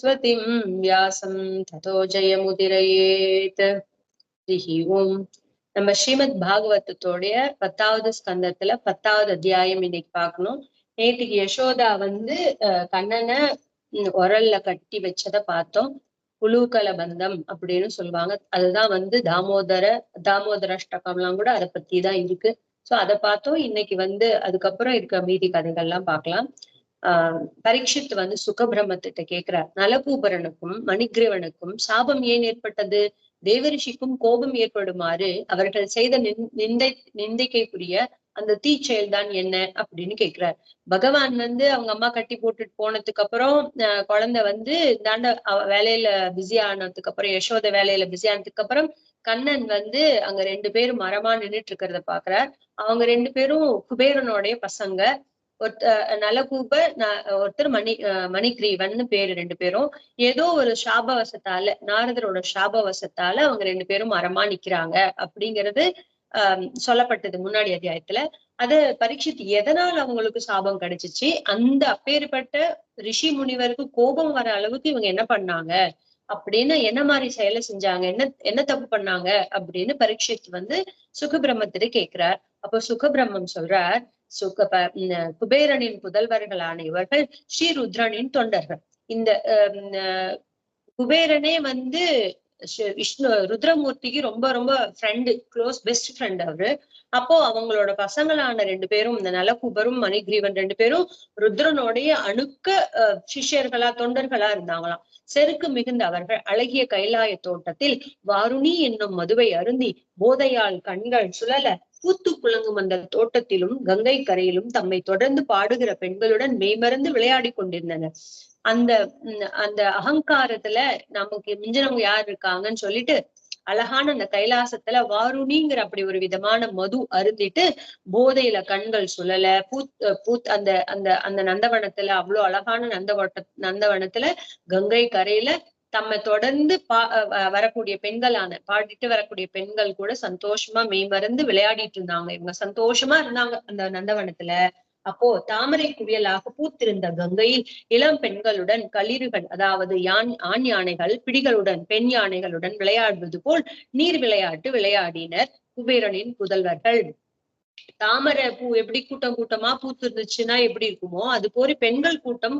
சரஸ்வதிம் வியாசம் ததோ ஜெயமுதிரயேத். ஹரி ஓம். நம்ம ஸ்ரீமத் பாகவதத்தோடைய 10வது ஸ்கந்தத்துல 10வது அத்தியாயம் இன்னைக்கு பார்க்கணும். நேற்றுக்கு யசோதா கண்ணனை உரல்ல கட்டி வச்சதை பார்த்தோம். புலூகல பந்தம் அப்படின்னு சொல்லுவாங்க. அதுதான் தாமோதர அஷ்டகம் எல்லாம் கூட அதை பத்தி தான் இருக்கு. சோ அதை பார்த்தோம். இன்னைக்கு அதுக்கப்புறம் இருக்க மீதி கதைகள்லாம் பார்க்கலாம். பரீட்சித் சுகபிரம்மத்திட்ட கேக்குறார், நலகூபரனுக்கும் மணிகிரீவனுக்கும் சாபம் ஏன் ஏற்பட்டது? தேவரிஷிக்கும் கோபம் ஏற்படுமாறு அவர்கள் செய்த நிந்தைக்குரிய அந்த தீச்செயல் தான் என்ன அப்படின்னு கேக்குறார். பகவான் அவங்க அம்மா கட்டி போட்டுட்டு போனதுக்கு அப்புறம் குழந்தை இந்தாண்ட வேலையில பிஸி ஆனதுக்கு அப்புறம், யசோத வேலையில பிஸி ஆனதுக்கு அப்புறம் கண்ணன் அங்க 2 பேரும் மரமா நின்றுட்டு இருக்கிறத பாக்குறார். அவங்க 2 பேரும் குபேரனுடைய பசங்க. நலகூப ஒருத்தர் மணிகிரீவன் பேரு. 2 பேரும் ஏதோ ஒரு சாபவசத்தால, நாரதரோட சாபவசத்தால அவங்க 2 பேரும் மரமா நிக்கிறாங்க அப்படிங்கிறது சொல்லப்பட்டது முன்னாடி அத்தியாயத்துல. அது பரீட்சித் எதனால் அவங்களுக்கு சாபம் கிடைச்சிச்சு, அந்த அப்பேற்பட்ட ரிஷி முனிவருக்கு கோபம் வர அளவுக்கு இவங்க என்ன பண்ணாங்க அப்படின்னு, என்ன மாதிரி செயலை செஞ்சாங்க, என்ன தப்பு பண்ணாங்க அப்படின்னு பரீட்சித் சுகபிரம்மத்திட்ட கேட்கிறார். அப்போ சுகபிரம்மம் சொல்றார், குபேரனின் புதல்வர்களான இவர்கள் ஸ்ரீருத்ரனின் தொண்டர்கள். இந்த குபேரனே விஷ்ணு ருத்ரமூர்த்திக்கு ரொம்ப ரொம்ப ஃப்ரெண்டு, க்ளோஸ் பெஸ்ட் ஃப்ரெண்ட் அவரு. அப்போ அவங்களோட பசங்களான 2 பேரும், இந்த நலகூபரும் மணிகிரீவன் 2 பேரும் ருத்ரனுடைய அணுக்க சிஷ்யர்களா, தொண்டர்களா இருந்தாங்களாம். செருக்கு மிகுந்த அவர்கள் அழகிய கைலாய தோட்டத்தில் வாருணி என்னும் மதுவை அருந்தி போதையால் கண்கள் சுழல பூத்து குலங்கும் அந்த தோட்டத்திலும் கங்கை கரையிலும் தம்மை தொடர்ந்து பாடுகிற பெண்களுடன் மெய்மறந்து விளையாடி கொண்டிருந்தனர். அந்த அந்த அகங்காரத்துல நமக்கு மிஞ்சினவங்க யார் இருக்காங்கன்னு சொல்லிட்டு அழகான அந்த கைலாசத்துல வாருணிங்கிற அப்படி ஒரு விதமான மது அருந்திட்டு போதையில கண்கள் சுழல அந்த அந்த அந்த நந்தவனத்துல, அவ்வளவு அழகான நந்தவனத்துல கங்கை கரையில தம்மை தொடர்ந்து வரக்கூடிய பாடிட்டு வரக்கூடிய பெண்கள் கூட சந்தோஷமா மெய்மறந்து விளையாடிட்டு இருந்தாங்க. இவங்க சந்தோஷமா இருந்தாங்க அந்த நந்தவனத்துல. அப்போ தாமரை குவியலாக பூத்திருந்த கங்கையில் இளம் பெண்களுடன் களிறுகள், அதாவது ஆண் யானைகள் பிடிகளுடன் பெண் யானைகளுடன் விளையாடுவது போல் நீர் விளையாட்டு விளையாடினர் குபேரனின் புதல்வர்கள். தாமரை பூ எப்படி கூட்டம் கூட்டமா பூத்து இருந்துச்சுன்னா எப்படி இருக்குமோ, அது போல பெண்கள் கூட்டம்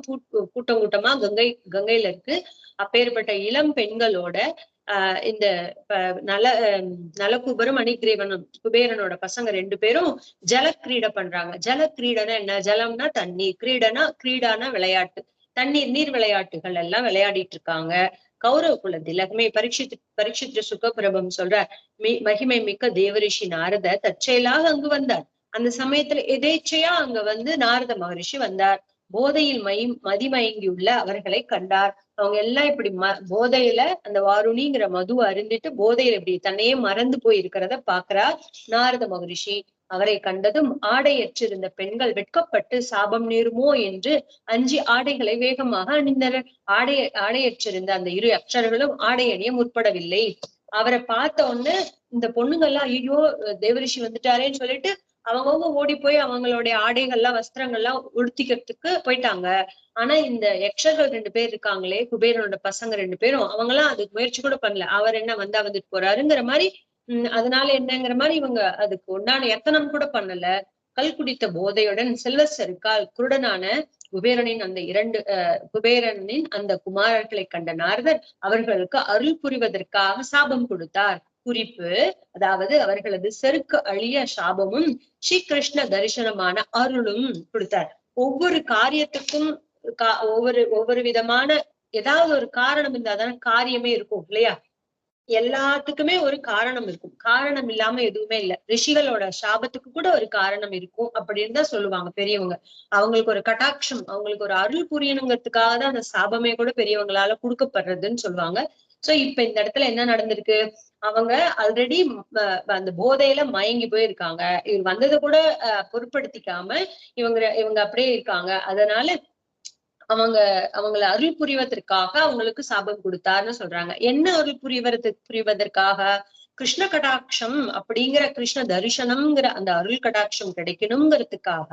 கூட்டமா கங்கையில இருக்கு. அப்பேற்பட்ட இளம் பெண்களோட இந்த நலகுபரும் மணிகிரீவனும் குபேரனோட பசங்க 2 பேரும் ஜலக்கிரீடை பண்றாங்க. ஜலக்கிரீடனா என்ன? ஜலம்னா தண்ணீர், கிரீடானா விளையாட்டு, நீர் விளையாட்டுகள் எல்லாம் விளையாடிட்டு இருக்காங்க. கௌரவ குல திலகமே பரீட்சித்து சுகபிரபம் சொல்ற, மகிமை மிக்க தேவரிஷி நாரத தற்செயலாக அங்கு வந்தார். அந்த சமயத்துல எதேச்சையா அங்க நாரத மகரிஷி வந்தார். போதையில் மதிமயங்கியுள்ள அவர்களை கண்டார். அவங்க எல்லாம் இப்படி போதையில அந்த வாருணிங்கிற மது அருந்திட்டு போதையில இப்படி தன்னையே மறந்து போய் இருக்கிறத பாக்குறார் நாரத மகரிஷி. அவரை கண்டதும் ஆடையற்றிருந்த பெண்கள் வெட்கப்பட்டு சாபம் நேருமோ என்று அஞ்சி ஆடைகளை வேகமாக அணிந்தனர். ஆடையற்றிருந்த அந்த 2 அப்சரர்களும் ஆடை அணிய முற்படவில்லை. அவரை பார்த்த உடனே இந்த பொண்ணுங்கள்லாம் ஐயோ தேவரிஷி வந்துட்டாரேன்னு சொல்லிட்டு அவங்கவுங்க ஓடி போய் அவங்களுடைய ஆடைகள்லாம் வஸ்திரங்கள்லாம் உடுத்திக்கிறதுக்கு போயிட்டாங்க. ஆனா இந்த யக்ஷர்கள் 2 பேர் இருக்காங்களே, குபேரனோட பசங்க 2 பேரும், அவங்க எல்லாம் அதுக்கு முயற்சி கூட பண்ணல. அவர் என்ன வந்துட்டு போறாருங்கிற மாதிரி, அதனால என்னங்கிற மாதிரி இவங்க அதுக்கு உண்டான எத்தனம் கூட பண்ணல. கல் குடித்த போதையுடன் செல்வ செருக்கால் குருடனான குபேரனின் அந்த குமாரர்களை கண்ட நாரதர் அவர்களுக்கு அருள் புரிவதற்காக சாபம் கொடுத்தார். குறிப்பு, அதாவது அவர்களது செருக்கு அழிய சாபமும் ஸ்ரீகிருஷ்ண தரிசனமான அருளும் கொடுத்தார். ஒவ்வொரு காரியத்துக்கும் ஒவ்வொரு விதமான ஏதாவது ஒரு காரணம் இருந்தாதான காரியமே இருக்கும் இல்லையா? எல்லாத்துக்குமே ஒரு காரணம் இருக்கும். காரணம் இல்லாம எதுவுமே இல்ல. ரிஷிகளோட சாபத்துக்கு கூட ஒரு காரணம் இருக்கும் அப்படின்னு தான் சொல்லுவாங்க பெரியவங்க. அவங்களுக்கு ஒரு கட்டாட்சம், அவங்களுக்கு ஒரு அருள் புரியணுங்கிறதுக்காக தான் அந்த சாபமே கூட பெரியவங்களால கொடுக்கப்படுறதுன்னு சொல்லுவாங்க. சோ இப்ப இந்த இடத்துல என்ன நடந்திருக்கு? அவங்க ஆல்ரெடி அந்த போதையில மயங்கி போயிருக்காங்க. இவர் வந்ததை கூட பொருட்படுத்திக்காம இவங்க அப்படியே இருக்காங்க. அதனால அவங்களை அருள் புரிவதற்காக அவங்களுக்கு சாபம் கொடுத்தாருன்னு சொல்றாங்க. என்ன அருள் புரிவதற்காக? கிருஷ்ண கடாட்சம் அப்படிங்கிற கிருஷ்ண தரிசனம்ங்கிற அந்த அருள் கடாட்சம் கிடைக்கணுங்கிறதுக்காக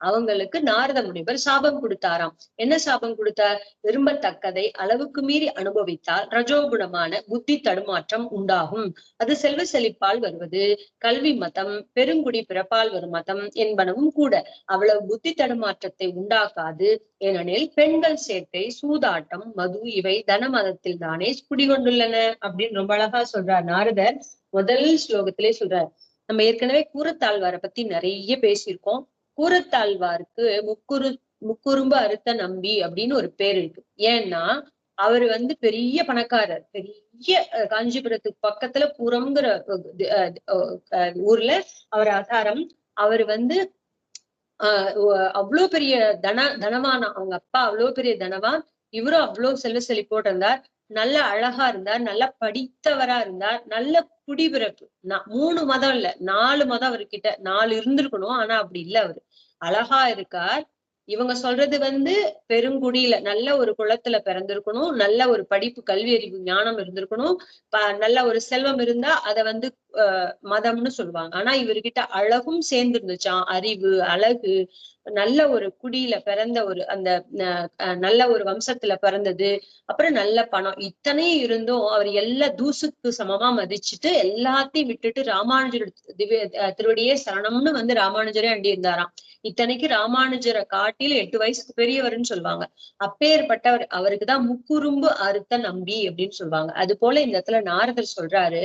அவங்களுக்கு நாரத முனிவர் சாபம் கொடுத்தாராம். என்ன சாபம் கொடுத்தார்? விரும்பத்தக்கதை அளவுக்கு மீறி அனுபவித்தால் ரஜோகுணமான புத்தி தடுமாற்றம் உண்டாகும். அது செல்வ செழிப்பால் வருவது, கல்வி மதம், பெருங்குடி பிறப்பால் வரும் மதம் என்பனவும் கூட அவ்வளவு புத்தி தடுமாற்றத்தை உண்டாக்காது. ஏனெனில் பெண்கள் சேர்க்கை, சூதாட்டம், மது இவை தன மதத்தில் தானே குடிகொண்டுள்ளன அப்படின்னு ரொம்ப அழகா சொல்றார் நாரதர். முதல் ஸ்லோகத்திலே சொல்றார். நம்ம ஏற்கனவே கூரத்தாழ்வாரை பத்தி நிறைய பேசியிருக்கோம். கூரத்தாழ்வாருக்கு முக்குறும்பு அறுத்த நம்பி அப்படின்னு ஒரு பேர் இருக்கு. ஏன்னா அவரு பெரிய பணக்காரர். பெரிய காஞ்சிபுரத்துக்கு பக்கத்துல புறம்ங்கிற ஊர்ல அவர் ஆதாரம். அவரு அவ்வளவு பெரிய தனவானா. அவங்க அப்பா அவ்வளவு பெரிய தனவான். இவரும் அவ்வளவு செல்வ செழிப்போடு இருந்தார். நல்ல அழகா இருந்தார், நல்ல படித்தவரா இருந்தார், நல்ல குடிபிறப்பு. 3 மதம் இல்ல 4 மதம் அவர்கிட்ட 4 இருந்திருக்கணும். ஆனா அப்படி இல்ல. அவரு அழகா இருக்கார். இவங்க சொல்றது பெருங்குடியில நல்ல ஒரு குளத்துல பிறந்திருக்கணும், நல்ல ஒரு படிப்பு, கல்வி அறிவு, ஞானம் இருந்திருக்கணும், நல்ல ஒரு செல்வம் இருந்தா அத மதம்னு சொல்லுவாங்க. ஆனா இவர்கிட்ட அழகும் சேர்ந்து இருந்துச்சாம். அறிவு, அழகு, நல்ல ஒரு குடியில பிறந்த ஒரு அந்த நல்ல ஒரு வம்சத்துல பிறந்தது, அப்புறம் நல்ல பணம், இத்தனையும் இருந்தும் அவர் எல்லா தூசுக்கு சமமா மதிச்சுட்டு எல்லாத்தையும் விட்டுட்டு ராமானுஜர் திருவடியே சரணம்னு ராமானுஜரே அண்டி இருந்தாராம். இத்தனைக்கு ராமானுஜரை காட்டில 8 வயசுக்கு பெரியவர்னு சொல்லுவாங்க. அப்பேற்பட்டவர். அவருக்குதான் முக்குறும்பு அறுத்த நம்பி அப்படின்னு சொல்லுவாங்க. அது போல இந்த இடத்துல நாரதர் சொல்றாரு.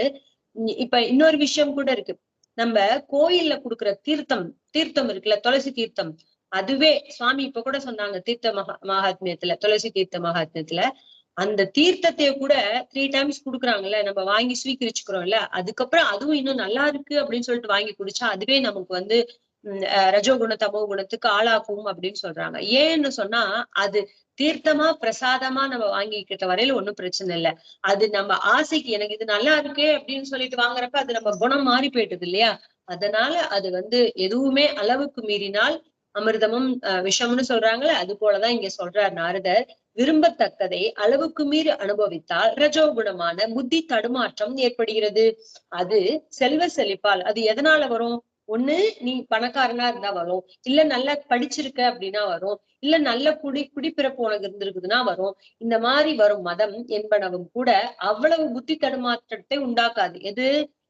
இப்ப இன்னொரு விஷயம் கூட இருக்கு. நம்ம கோயில்ல குடுக்குற தீர்த்தம் இருக்குல்ல, துளசி தீர்த்தம். அதுவே சுவாமி இப்ப கூட சொன்னாங்க தீர்த்த மகாத்மியத்துல, துளசி தீர்த்த மகாத்மியத்துல அந்த தீர்த்தத்தைய கூட 3 டைம்ஸ் குடுக்குறாங்கல்ல, நம்ம வாங்கி ஸ்வீகரிச்சுக்கிறோம்ல. அதுக்கப்புறம் அதுவும் இன்னும் நல்லா இருக்கு அப்படின்னு சொல்லிட்டு வாங்கி குடிச்சா அதுவே நமக்கு ரஜோகுண தமோ குணத்துக்கு ஆளாக்கும் அப்படின்னு சொல்றாங்க. ஏன்னு சொன்னா அது தீர்த்தமா பிரசாதமா நம்ம வாங்கிக்கிட்ட வரையில ஒண்ணும் பிரச்சனை இல்லை. அது நம்ம ஆசைக்கு எனக்கு இது நல்லா இருக்கே அப்படின்னு சொல்லிட்டு வாங்குறப்ப அது நம்ம குணம் மாறி போயிட்டது இல்லையா? அதனால அது எதுவுமே அளவுக்கு மீறினால் அமிர்தமும் விஷம்னு சொல்றாங்களே, அது போலதான் இங்க சொல்றார் நாரதர். விரும்பத்தக்கதை அளவுக்கு மீறி அனுபவித்தால் ரஜோகுணமான புத்தி தடுமாற்றம் ஏற்படுகிறது. அது செல்வ செழிப்பால். அது எதனால வரும்? ஒண்ணு நீ பணக்காரனா இருந்தா வரும், இல்ல நல்லா படிச்சிருக்க அப்படின்னா வரும், இல்ல நல்ல குடிப்பிறப்பு உனக்கு இருந்திருக்குதுன்னா வரும். இந்த மாதிரி வரும் மதம் என்பனவும் கூட அவ்வளவு புத்தி தடுமாற்றத்தை உண்டாக்காது. எது?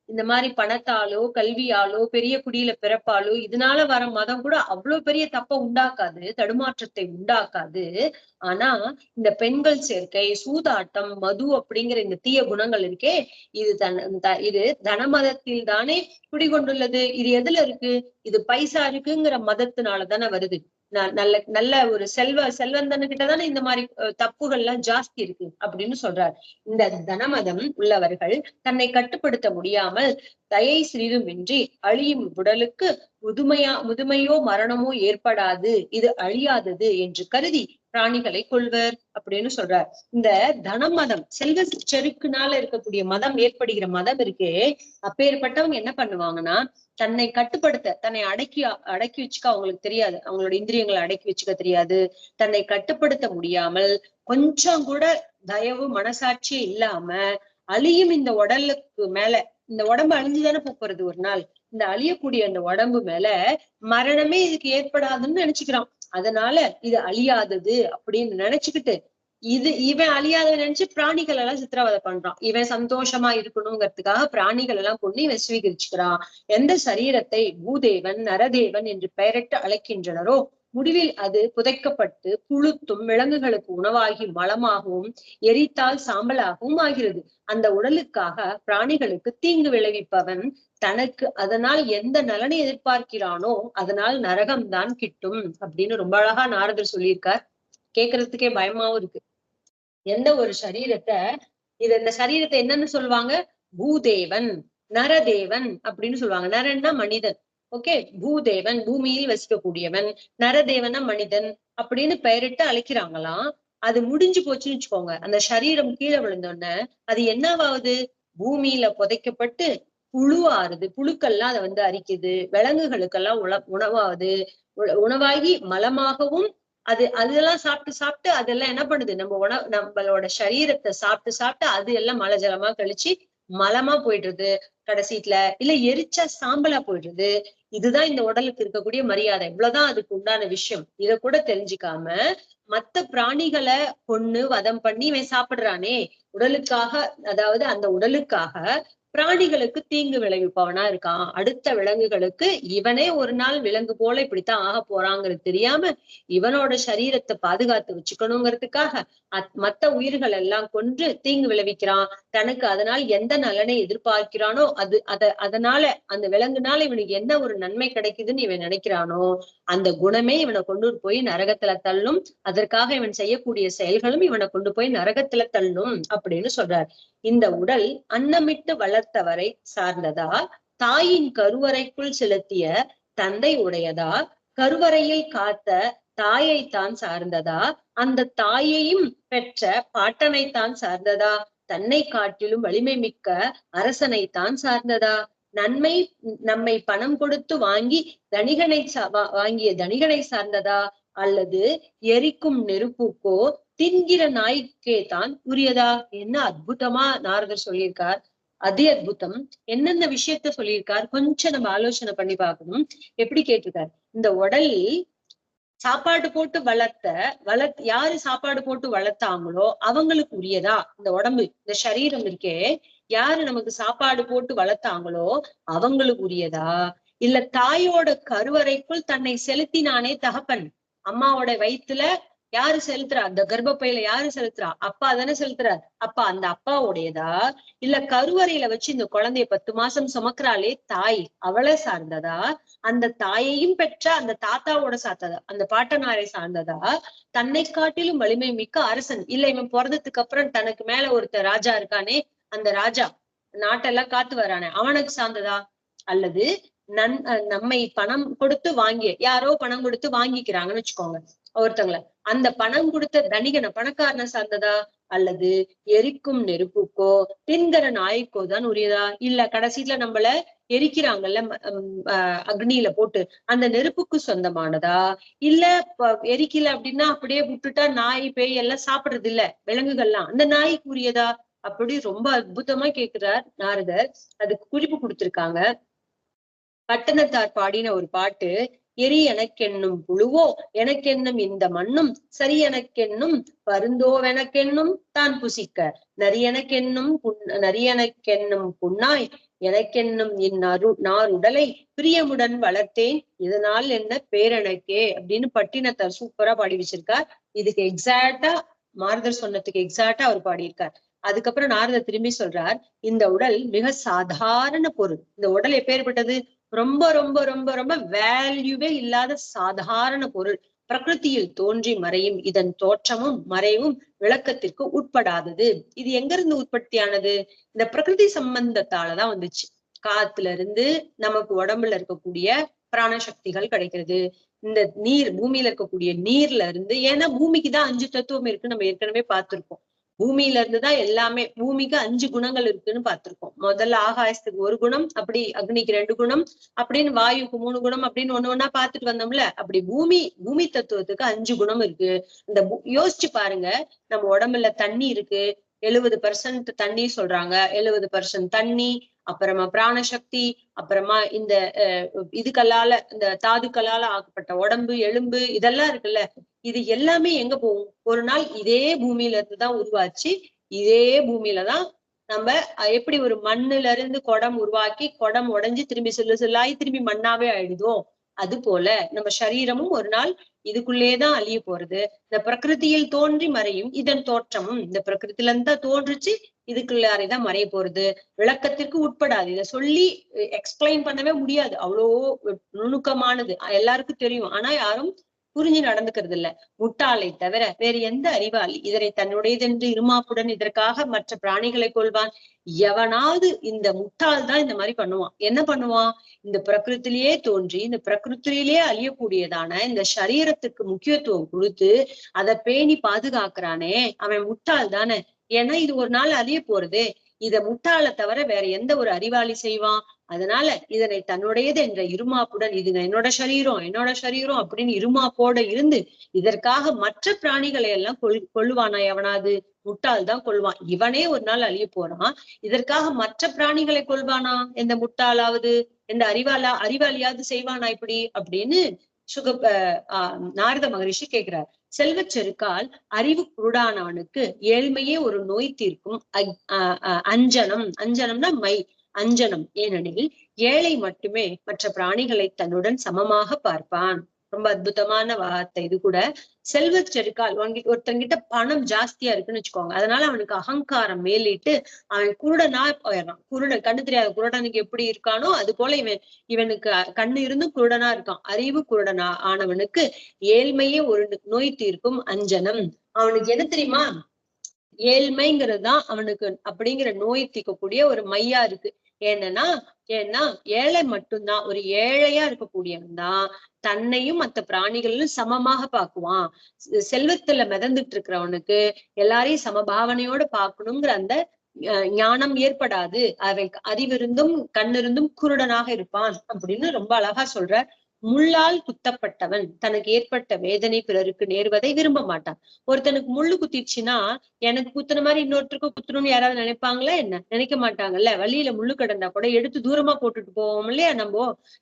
இந்த மாதிரி பணத்தாலோ, கல்வியாலோ, பெரிய குடியில பிறப்பாலோ இதனால வர மதம் கூட அவ்வளவு பெரிய தப்ப உண்டாக்காது, தடுமாற்றத்தை உண்டாக்காது. ஆனா இந்த பெண்கள் சேர்க்கை, சூதாட்டம், மது அப்படிங்கிற இந்த தீய குணங்கள் இருக்கே, இது தன மதத்தில் தானே குடிகொண்டுள்ளது. இது எதுல இருக்கு? இது பைசா இருக்குங்கிற மதத்தினாலதானே வருது. நல்ல நல்ல ஒரு செல்வந்தனுகிட்டதானே இந்த மாதிரி தப்புகள் எல்லாம் ஜாஸ்தி இருக்கு அப்படின்னு சொல்றார். இந்த தனமதம் உள்ளவர்கள் தன்னை கட்டுப்படுத்த முடியாமல் தயை சிறிதுமின்றி அழியும் உடலுக்கு முதுமையோ மரணமோ ஏற்படாது, இது அழியாதது என்று கருதி பிராணிகளை கொள்வர் அப்படின்னு சொல்றார். இந்த தனமதம், செல்வ செருக்குனால இருக்கக்கூடிய மதம், ஏற்படுகிற மதம் இருக்கே, அப்பேற்பட்டவங்க என்ன பண்ணுவாங்கன்னா தன்னை கட்டுப்படுத்த, தன்னை அடக்கி வச்சுக்க அவங்களுக்கு தெரியாது. அவங்களோட இந்திரியங்களை அடக்கி வச்சுக்க தெரியாது. தன்னை கட்டுப்படுத்த முடியாமல் கொஞ்சம் கூட தயவு மனசாட்சியே இல்லாம அழியும் இந்த உடலுக்கு மேல, இந்த உடம்பு அழிஞ்சுதானே போறது ஒரு நாள், இந்த அழியக்கூடிய அந்த உடம்பு மேல மரணமே இதுக்கு ஏற்படாதுன்னு நினைச்சுக்கிறான். அதனால இது அழியாதது அப்படின்னு நினைச்சுக்கிட்டு இவன் அழியாதவன் நினைச்சு பிராணிகள் எல்லாம் சித்திரவதை பண்றான். இவன் சந்தோஷமா இருக்கணுங்கிறதுக்காக பிராணிகள் எல்லாம் கொண்டு இவன் ஸ்வீகரிச்சுக்கிறான். எந்த சரீரத்தை பூதேவன், நரதேவன் என்று பெயரிட்டு அழைக்கின்றனரோ முடிவில் அது புதைக்கப்பட்டு புழுத்தும் விலங்குகளுக்கு உணவாகி மலமாகவும் எரித்தால் சாம்பலாகவும் ஆகிறது. அந்த உடலுக்காக பிராணிகளுக்கு தீங்கு விளைவிப்பவன் தனக்கு அதனால் எந்த நலனை எதிர்பார்க்கிறானோ அதனால் நரகம்தான் கிட்டும் அப்படின்னு ரொம்ப அழகா நாரதர் சொல்லியிருக்கார். கேக்குறதுக்கே பயமாவும் இருக்கு. எந்த ஒரு சரீரத்தை இந்த சரீரத்தை என்னன்னு சொல்லுவாங்க? பூதேவன், நரதேவன் அப்படின்னு சொல்லுவாங்க. நரன்னா மனிதன். ஓகே, பூதேவன் பூமியில் வசிக்கக்கூடியவன், நரதேவனா மனிதன் அப்படின்னு பெயரிட்டு அழைக்கிறாங்களாம். அது முடிஞ்சு போச்சுன்னு வச்சுக்கோங்க. அந்த சரீரம் கீழே விழுந்தோடனே அது என்னவாகுது? பூமியில புதைக்கப்பட்டு புழுவாறுது. புழுக்கள்லாம் அதை அரிக்குது. விலங்குகளுக்கெல்லாம் உணவாகுது. உணவாகி மலமாகவும் அதெல்லாம் சாப்பிட்டு அதெல்லாம் என்ன பண்ணுது? நம்மளோட சரீரத்தை சாப்பிட்டு அது எல்லாம் மலஜலமா கழிச்சு மலமா போயிடுறது கடைசீட்ல, இல்ல எரிச்சா சாம்பலா போயிடுறது. இதுதான் இந்த உடலுக்கு இருக்கக்கூடிய மரியாதை. இவ்வளவுதான் அதுக்கு உண்டான விஷயம். இத கூட தெரிஞ்சுக்காம மத்த பிராணிகளை கொன்னு வதம் பண்ணி இவன் சாப்பிடுறானே உடலுக்காக, அதாவது அந்த உடலுக்காக பிராணிகளுக்கு தீங்கு விளைவிப்பவனா இருக்கான். அடுத்த விலங்குகளுக்கு இவனே ஒரு நாள் விலங்கு போல இப்படித்தான் ஆக போறாங்கிறது தெரியாம இவனோட சரீரத்தை பாதுகாத்து வச்சுக்கணுங்கிறதுக்காக மத்த உயிர்கள் எல்லாம் கொன்று தீங்கு விளைவிக்கிறான். தனக்கு அதனால் எந்த நலனை எதிர்பார்க்கிறானோ அதனால அந்த விலங்குனால இவனுக்கு என்ன ஒரு நன்மை கிடைக்குதுன்னு இவன் நினைக்கிறானோ அந்த குணமே இவனை கொண்டு போய் நரகத்துல தள்ளும். அதற்காக இவன் செய்யக்கூடிய செயல்களும் இவனை கொண்டு போய் நரகத்துல தள்ளும் அப்படின்னு சொல்றார். இந்த உடல் அன்னமிட்டு வளர்த்தவரை சார்ந்ததா, தாயின் கருவறைக்குள் செலுத்திய தந்தை உடையதா, கருவறையில் காத்த தாயைத்தான் சார்ந்ததா, அந்த தாயையும் பெற்ற பாட்டனைத்தான் சார்ந்ததா, தன்னை காட்டிலும் வலிமை மிக்க அரசனைத்தான் சார்ந்ததா, நம்மை பணம் கொடுத்து வாங்கிய தனிகனை சார்ந்ததா, அல்லது எரிக்கும் நெருப்புக்கோ தின்கிற நாய்க்கே தான் உரியதா? என்ன அற்புதமா நாரதர் சொல்லியிருக்கார். அதி அற்புதம். என்னென்ன விஷயத்த சொல்லியிருக்கார் கொஞ்சம் நம்ம ஆலோசனை பண்ணி பார்க்கணும். எப்படி கேட்டிருக்காரு, இந்த உடல் சாப்பாடு போட்டு யாரு சாப்பாடு போட்டு வளர்த்தாங்களோ அவங்களுக்கு உரியதா இந்த உடம்பு, இந்த சரீரம் இருக்கே, யாரு நமக்கு சாப்பாடு போட்டு வளர்த்தாங்களோ அவங்களுக்கு உரியதா, இல்ல தாயோட கருவறைக்குள் தன்னை செலுத்தினானே தகப்பன், அம்மாவோட வயித்துல யாரு செலுத்துறா, அந்த கர்ப்பப்பையில யாரு செலுத்துறா, அப்பா தானே செலுத்துறார், அப்பா அந்த அப்பாவுடையதா, இல்ல கருவறையில வச்சு இந்த குழந்தைய 10 மாசம் சுமக்கிறாளே தாய் அவளை சார்ந்ததா, அந்த தாயையும் பெற்ற அந்த தாத்தாவோட சார்ந்ததா, அந்த பாட்டனாரை சார்ந்ததா, தன்னை காட்டிலும் வலிமை மிக்க அரசன், இல்ல இவன் பிறந்ததுக்கு அப்புறம் தனக்கு மேல ஒருத்தர் ராஜா இருக்கானே அந்த ராஜா நாட்டெல்லாம் காத்து வரானே அவனுக்கு சார்ந்ததா, அல்லது நம்மை பணம் கொடுத்து யாரோ பணம் கொடுத்து வாங்கிக்கிறாங்கன்னு வச்சுக்கோங்க ஒருத்தவங்களை, அந்த பணம் கொடுத்த தனிகனை பணக்காரனை சார்ந்ததா, அல்லது எரிக்கும் நெருப்புக்கோ தின்கிற நாய்க்கோ தான் உரியதா, இல்ல கடைசியில நம்மள எரிக்கிறாங்கல்ல அக்னியில போட்டு அந்த நெருப்புக்கு சொந்தமானதா, இல்ல எரிக்கல அப்படின்னா அப்படியே விட்டுட்டா நாய் பேய் எல்லாம் சாப்பிடுறது இல்ல விலங்குகள்லாம், அந்த நாய்க்கு உரியதா? அப்படி ரொம்ப அற்புதமா கேட்கிறார் நாரதர். அதுக்கு குறிப்பு கொடுத்திருக்காங்க. பட்டணத்தார் பாடின ஒரு பாட்டு, எரி எனக்கென்னும் புழுவோ எனக்கென்னும் இந்த மண்ணும் சரி எனக்கென்னும் பருந்தோவெனக்கென்னும் தான் புசிக்க நரியனக்கென்னும் புண்ணாய் எனக்கென்னும் நாருடலை பிரியமுடன் வளர்த்தேன் இதனால் என்ன பேரெனக்கே அப்படின்னு பட்டினத்தார் சூப்பரா பாடி வச்சிருக்கார். இதுக்கு எக்ஸாக்டா நாரதர் சொன்னதுக்கு எக்ஸாக்டா அவர் பாடியிருக்கார். அதுக்கப்புறம் நாரதர் திரும்பி சொல்றார், இந்த உடல் மிக சாதாரண பொருள். இந்த உடல் எப்பேற்பட்டது? ரொம்ப ரொம்ப ரொம்ப ரொம்ப வேல்யூவே இல்லாத சாதாரண பொருள். பிரகிருதியில் தோன்றி மறையும் இதன் தோற்றமும் மறைவும் விளக்கத்திற்கு உட்படாதது. இது எங்க இருந்து உற்பத்தியானது? இந்த பிரகிருதி சம்பந்தத்தாலதான் வந்துச்சு. காத்துல இருந்து நமக்கு உடம்புல இருக்கக்கூடிய பிராணசக்திகள் கிடைக்கிறது. இந்த நீர் பூமியில இருக்கக்கூடிய நீர்ல இருந்து, ஏன்னா பூமிக்குதான் 5 தத்துவம் இருக்கு நம்ம ஏற்கனவே பார்த்திருக்கோம். பூமியில இருந்துதான் எல்லாமே. பூமிக்கு 5 குணங்கள் இருக்குன்னு பார்த்திருக்கோம். முதல்ல ஆகாயத்துக்கு 1 குணம், அப்படி அக்னிக்கு 2 குணம், அப்படின்னு வாயுக்கு 3 குணம், அப்படின்னு ஒண்ணு பார்த்துட்டு வந்தோம்ல. அப்படி பூமி தத்துவத்துக்கு 5 குணம் இருக்கு. இந்த யோசிச்சு பாருங்க, நம்ம உடம்புல தண்ணி இருக்கு, 70% தண்ணி சொல்றாங்க, 70% தண்ணி, அப்புறமா பிராணசக்தி, அப்புறமா இந்த இதுக்களால இந்த தாதுக்களால ஆக்கப்பட்ட உடம்பு எலும்பு இதெல்லாம் இருக்குல்ல, இது எல்லாமே எங்க போகும்? ஒரு நாள் இதே பூமியில இருந்துதான் உருவாச்சு. இதே பூமியிலதான் நம்ம எப்படி ஒரு மண்ணுல இருந்து குடம் உருவாக்கி குடம் உடைஞ்சு திரும்பி சில்லாயி திரும்பி மண்ணாவே ஆயிடுதோ, அது போல நம்ம சரீரமும் ஒரு நாள் இதுக்குள்ளேதான் அழிய போறது. இந்த பிரகிருதியில் தோன்றி மறையும் இதன் தோற்றமும் இந்த பிரகிருத்தில இருந்தா தோன்றுச்சு, இதுக்குள்ளாரேதான் மறைய போறது. விளக்கத்திற்கு உட்படாது. இதை சொல்லி எக்ஸ்பிளைன் பண்ணவே முடியாது, அவ்வளோ நுணுக்கமானது. எல்லாருக்கும் தெரியும், ஆனா யாரும் புரிஞ்சு நடந்துக்கிறது இல்ல. முட்டாளை தவிர வேறு எந்த அறிவாளி இதனை தன்னுடையதென்று இருமாப்புடன் இதற்காக மற்ற பிராணிகளை கொள்வான்? எவனாவது இந்த முட்டாள் தான் இந்த மாதிரி பண்ணுவான். என்ன பண்ணுவான்? இந்த பிரகிருத்திலேயே தோன்றி இந்த பிரகிருத்திலேயே அழியக்கூடியதான இந்த சரீரத்துக்கு முக்கியத்துவம் கொடுத்து அதை பேணி பாதுகாக்கிறானே அவன் முட்டாள் தானே. ஏன்னா இது ஒரு நாள் அழிய போறது. இத முட்டாளை தவிர வேற எந்த ஒரு அறிவாளி செய்வான்? அதனால இதனை தன்னுடையது என்ற இருமாப்புடன், இது என்னோட சரீரம் அப்படின்னு இருமாப்போட இருந்து இதற்காக மற்ற பிராணிகளை எல்லாம் கொள்ளுவானா எவனாது? முட்டாள் தான் கொள்வான். இவனே ஒரு நாள் அழிய போறான். இதற்காக மற்ற பிராணிகளை கொள்வானா? எந்த முட்டாளாவது, எந்த அறிவாளியாவது செய்வானா இப்படி அப்படின்னு சுக நாரத மகரிஷி கேட்கிறார். செல்வச் செருக்கால் அறிவு குருடானவனுக்கு ஏழ்மையே ஒரு நோய் தீர்க்கும் அஞ்சனம். அஞ்சனம்னா மை. அஞ்சனம். ஏனெனில் ஏழை மட்டுமே மற்ற பிராணிகளை தன்னுடன் சமமாக பார்ப்பான். ரொம்ப அற்புதமான வார்த்தை இது கூட. செல்வச் செருக்கால் ஒருத்தங்கிட்ட பணம் ஜாஸ்தியா இருக்குன்னு வச்சுக்கோங்க. அதனால அவனுக்கு அகங்காரம் மேலிட்டு அவன் குருடனா போயிடறான். குருடன், கண்ணு தெரியாத குருடனுக்கு எப்படி இருக்கானோ அது போல இவனுக்கு கண்ணு இருந்தும் குருடனா இருக்கான். அறிவு குருடனா ஆனவனுக்கு ஏழ்மையே ஒரு நோய் தீர்க்கும் அஞ்சனம். அவனுக்கு என்ன தெரியுமா? ஏழ்மைங்கிறது தான் அவனுக்கு அப்படிங்கிற நோய் தீர்க்கக்கூடிய ஒரு மையா இருக்கு. ஏன்னா ஏழை மட்டும்தான், ஒரு ஏழையா இருக்கக்கூடியவன் தான் தன்னையும் மத்த பிராணிகளிலும் சமமாக பாக்குவான். செல்வத்துல மிதந்துட்டு இருக்கிறவனுக்கு எல்லாரையும் சமபாவனையோட பாக்கணுங்கிற அந்த ஞானம் ஏற்படாது. அறிவிருந்தும் கண்ணிருந்தும் குருடனாக இருப்பான் அப்படின்னு ரொம்ப அழகா சொல்ற. முள்ளால் குத்தப்பட்டவன் தனக்கு ஏற்பட்ட வேதனை பிறருக்கு நேர்வதை விரும்ப மாட்டான். ஒருத்தனுக்கு முள்ளு குத்திடுச்சுன்னா எனக்கு குத்துன மாதிரி இன்னொருத்தருக்கு குத்தணும்னு யாராவது நினைப்பாங்களா என்ன? நினைக்க மாட்டாங்கல்ல. வழியில முள்ளு கிடந்தா கூட எடுத்து தூரமா போட்டுட்டு போவோம் இல்லையா?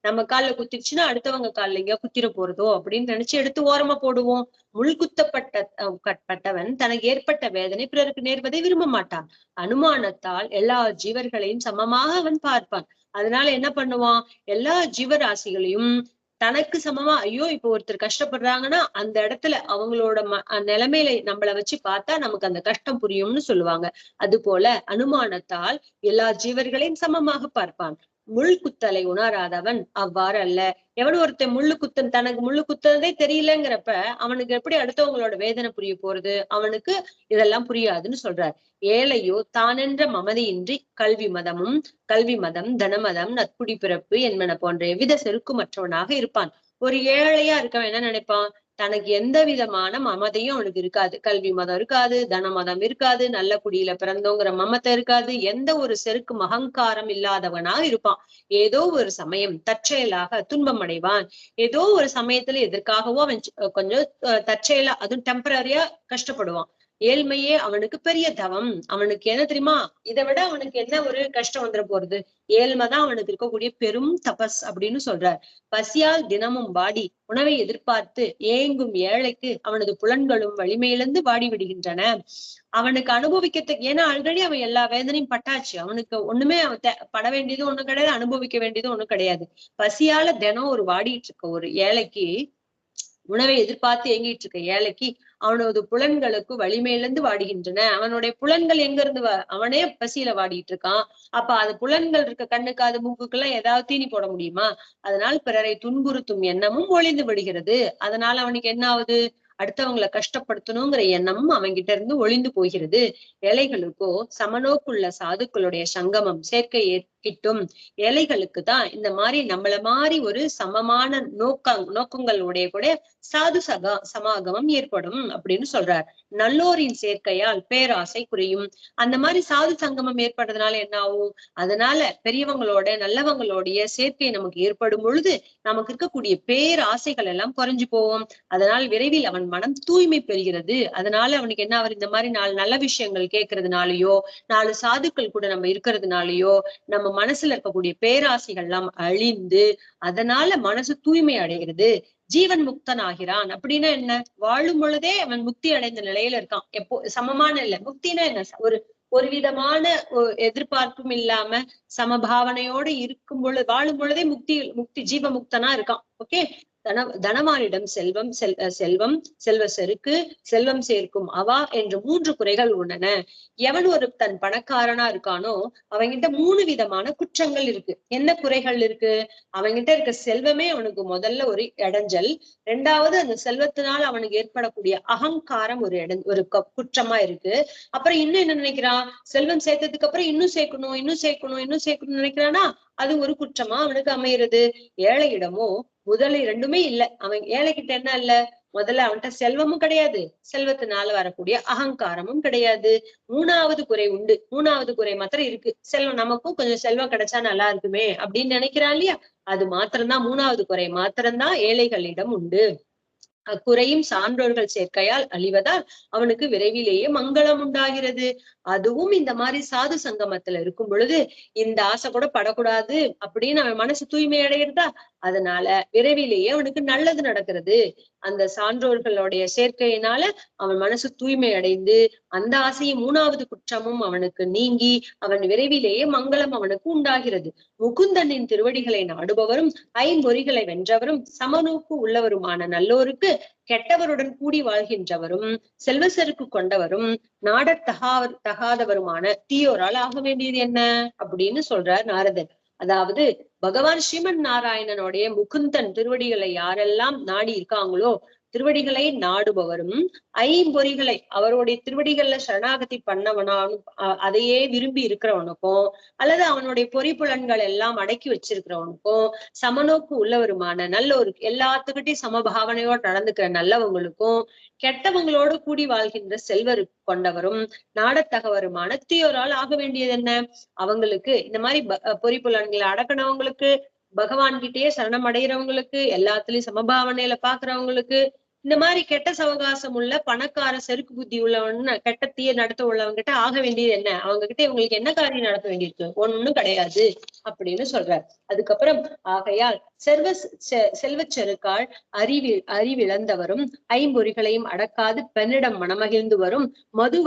நம்ம கால்ல குத்திடுச்சுன்னா அடுத்தவங்க கால்ல எங்கேயா குத்திர போறதோ அப்படின்னு நினைச்சு எடுத்து ஓரமா போடுவோம். முள் குத்தப்பட்டவன் தனக்கு ஏற்பட்ட வேதனை பிறருக்கு நேர்வதை விரும்ப மாட்டான். அனுமானத்தால் எல்லா ஜீவர்களையும் சமமாக அவன் பார்ப்பான். அதனால என்ன பண்ணுவான்? எல்லா ஜீவராசிகளையும் தனக்கு சமமா, ஐயோ இப்ப ஒருத்தர் கஷ்டப்படுறாங்கன்னா அந்த இடத்துல அவங்களோட நிலைமையில நம்மள வச்சு பார்த்தா நமக்கு அந்த கஷ்டம் புரியும்னு சொல்லுவாங்க. அது போல அனுமானத்தால் எல்லா ஜீவர்களையும் சமமாக பார்ப்பான். முள் குத்தலை உணராதவன் அவ்வாறு அல்ல. எவனும் ஒருத்தன் தனக்கு முள்ளு குத்துறதே தெரியலங்கிறப்ப அவனுக்கு எப்படி அடுத்தவங்களோட வேதனை புரிய போறது? அவனுக்கு இதெல்லாம் புரியாதுன்னு சொல்றார். ஏழையோ தானென்ற மமதியின்றி கல்வி மதம், தனமதம், நற்குடி பிறப்பு என்பன போன்ற எவ்வித செருக்குமற்றவனாக இருப்பான். ஒரு ஏழையா இருக்கவன் என்ன நினைப்பான்? தனக்கு எந்த விதமான மமதையும் அவனுக்கு இருக்காது. கல்வி மதம் இருக்காது, தன மதம் இருக்காது, நல்ல குடியில பிறந்தோங்கிற மமத்தை இருக்காது. எந்த ஒரு செருக்கும் அகங்காரம் இல்லாதவனாக இருப்பான். ஏதோ ஒரு சமயம் தற்செயலாக துன்பம் அடைவான். ஏதோ ஒரு சமயத்துல எதற்காகவோ அவன் கொஞ்சம் தற்செயலா, அதுவும் டெம்பரரியா கஷ்டப்படுவான். ஏழ்மையே அவனுக்கு பெரிய தவம். அவனுக்கு என்ன தெரியுமா? இதை விட அவனுக்கு என்ன ஒரு கஷ்டம் வந்துட போறது? ஏழ்மைதான் அவனுக்கு இருக்கக்கூடிய பெரும் தபஸ் அப்படின்னு சொல்றார். பசியால் தினமும் வாடி உணவை எதிர்பார்த்து ஏங்கும் ஏழைக்கு அவனது புலன்களும் வலிமையிலிருந்து வாடி விடுகின்றன. அவனுக்கு அனுபவிக்கிறதுக்கு, ஏன்னா ஆல்ரெடி அவன் எல்லா வேதனையும் பட்டாச்சு. அவனுக்கு ஒண்ணுமே பட வேண்டியது ஒண்ணும் கிடையாது, அனுபவிக்க வேண்டியது ஒண்ணும் கிடையாது. பசியால தினம் ஒரு வாடிட்டு இருக்க ஒரு ஏழைக்கு, உணவை எதிர்பார்த்து ஏங்கிட்டு இருக்க ஏழைக்கு அவனது புலன்களுக்கு வலிமையிலிருந்து வாடுகின்றன. அவனுடைய புலன்கள் எங்க இருந்து அவனே பசியில வாடிட்டு இருக்கான். அப்ப அது புலன்கள் இருக்க கண்ணுக்கு அது மூக்குக்கெல்லாம் ஏதாவது தீனி போட முடியுமா? அதனால் பிறரை துன்புறுத்தும் எண்ணமும் ஒளிந்து விடுகிறது. அதனால அவனுக்கு என்ன ஆகுது? அடுத்தவங்களை கஷ்டப்படுத்தணுங்கிற எண்ணமும் அவன்கிட்ட இருந்து ஒளிந்து போகிறது. ஏழைகளுக்கோ சமநோக்குள்ள சாதுக்களுடைய சங்கமம் சேர்க்கை ஏற்கிட்டும். ஏழைகளுக்கு தான் இந்த மாதிரி நம்மள மாதிரி ஒரு சமமான நோக்கங்களுடைய கூட சாது சமாகமம் ஏற்படும் அப்படின்னு சொல்றார். நல்லோரின் சேர்க்கையால் பேராசை குறையும். அந்த மாதிரி சாது சங்கமம் ஏற்படுறதுனால என்ன ஆகும்? அதனால பெரியவங்களோட நல்லவங்களுடைய சேர்க்கை நமக்கு ஏற்படும் பொழுது நமக்கு இருக்கக்கூடிய பேராசைகள் எல்லாம் குறைஞ்சு போவோம். அதனால் விரைவில் அவன் மனம் தூய்மை பெறுகிறது. அதனால அவனுக்கு என்ன ஆகுது? இந்த மாதிரி 4 நல்ல விஷயங்கள் கேட்கறதுனாலயோ, 4 சாதுக்கள் கூட நம்ம இருக்கிறதுனாலயோ நம்ம மனசுல இருக்கக்கூடிய பேராசைகள் எல்லாம் அழிந்து அதனால மனசு தூய்மை அடைகிறது. ஜீவன் முக்தன் ஆகிறான். அப்படின்னா என்ன? வாழும் பொழுதே அவன் முக்தி அடைந்த நிலையில இருக்கான். எப்போ சமமான இல்ல. முக்தினா என்ன? ஒரு விதமான எதிர்பார்ப்பும் இல்லாம சமபாவனையோட இருக்கும் பொழுது, வாழும் பொழுதே முக்தி ஜீவ முக்தனா இருக்கான். ஓகே. தனவானிடம் செல்வ செருக்கு, செல்வம் சேர்க்கும் அவா என்று 3 குறைகள் உள்ளன. எவன் ஒரு தன் பணக்காரனா இருக்கானோ அவங்கிட்ட 3 விதமான குற்றங்கள் இருக்கு. என்ன குறைகள் இருக்கு? அவங்கிட்ட இருக்க செல்வமே அவனுக்கு முதல்ல ஒரு இடைஞ்சல். 2வது, அந்த செல்வத்தினால் அவனுக்கு ஏற்படக்கூடிய அகங்காரம் ஒரு குற்றமா இருக்கு. அப்புறம் இன்னும் என்ன நினைக்கிறான்? செல்வம் சேர்த்ததுக்கு அப்புறம் இன்னும் சேர்க்கணும்னு நினைக்கிறானா? அது ஒரு குற்றமா அவனுக்கு அமைகிறது. ஏழையிடமோ முதல்ல 2மே இல்ல. அவன் ஏழைகிட்ட என்ன இல்ல? முதல்ல அவன்கிட்ட செல்வமும் கிடையாது, செல்வத்தினால வரக்கூடிய அகங்காரமும் கிடையாது. 3வது குறை உண்டு. 3வது குறை மாத்திரம் இருக்கு. செல்வம், நமக்கும் கொஞ்சம் செல்வம் கிடைச்சா நல்லா இருக்குமே அப்படின்னு நினைக்கிறான் இல்லையா? அது மாத்திரம்தான், 3வது குறை மாத்திரம்தான் ஏழைகளிடம் உண்டு. குறையும் சான்றோர்கள் சேர்க்கையால் அழிவதால் அவனுக்கு விரைவிலேயே மங்களம் உண்டாகிறது. அதுவும் இந்த மாதிரி சாது சங்கமத்துல இருக்கும் பொழுது இந்த ஆசை கூட படக்கூடாது அப்படின்னு அவன் மனசு தூய்மை அடைகிறதா, அதனால விரைவிலேயே அவனுக்கு நல்லது நடக்கிறது. அந்த சான்றோர்களுடைய சேர்க்கையினால அவன் மனசு தூய்மை அடைந்து அந்த ஆசையும் 3வது குற்றமும் அவனுக்கு நீங்கி அவன் விரைவிலேயே மங்களம் அவனுக்கு உண்டாகிறது. முகுந்தனின் திருவடிகளை நாடுபவரும் ஐம்பொறிகளை வென்றவரும் சமநோக்கு உள்ளவருமான நல்லோருக்கு கெட்டவருடன் கூடி வாழ்கின்றவரும் செல்வசெருக்கு கொண்டவரும் தகாதவருமான தீயோரால் ஆக வேண்டியது என்ன அப்படின்னு சொல்றார் நாரதர். அதாவது பகவான் ஸ்ரீமன் நாராயணனுடைய முகுந்தன் திருவடிகளை யாரெல்லாம் நாடி இருக்காங்களோ, திருவடிகளை நாடுபவரும் ஐம்பொறிகளை அவருடைய திருவடிகள்ல சரணாகதி பண்ணவனாலும் அதையே விரும்பி இருக்கிறவனுக்கும் அல்லது அவனுடைய பொறிப்புலன்கள் எல்லாம் அடக்கி வச்சிருக்கிறவனுக்கும் சமநோக்கு உள்ளவருமான நல்லோருக்கு எல்லாத்துக்கிட்டையும் சமபாவனையோடு நடந்துக்கிற நல்லவங்களுக்கும் கெட்டவங்களோடு கூடி வாழ்கின்ற செல்வரு கொண்டவரும் நாடத்தகவருமான தீயோரால் ஆக வேண்டியது என்ன? அவங்களுக்கு இந்த மாதிரி பொறிப்புலன்களை அடக்கினவங்களுக்கு, பகவான் கிட்டேயே சரணம் அடைகிறவங்களுக்கு, எல்லாத்துலயும் சமபாவனையில பாக்குறவங்களுக்கு, இந்த மாதிரி கெட்ட சவகாசம் உள்ள பணக்கார செருக்கு புத்தி உள்ளவன்னு கெட்டத்தையே நடத்த உள்ளவங்க கிட்ட ஆக வேண்டியது என்ன? அவங்க கிட்ட இவங்களுக்கு என்ன காரியம் நடத்த வேண்டியிருக்கு? ஒண்ணும் கிடையாது அப்படின்னு சொல்றார். அதுக்கப்புறம் ஆகையால் செல்வச் செருக்கால் அறிவிழந்தவரும் ஐம்பொறிகளையும் அடக்காது பெண்ணிடம் மனமகிழ்ந்து வரும் மது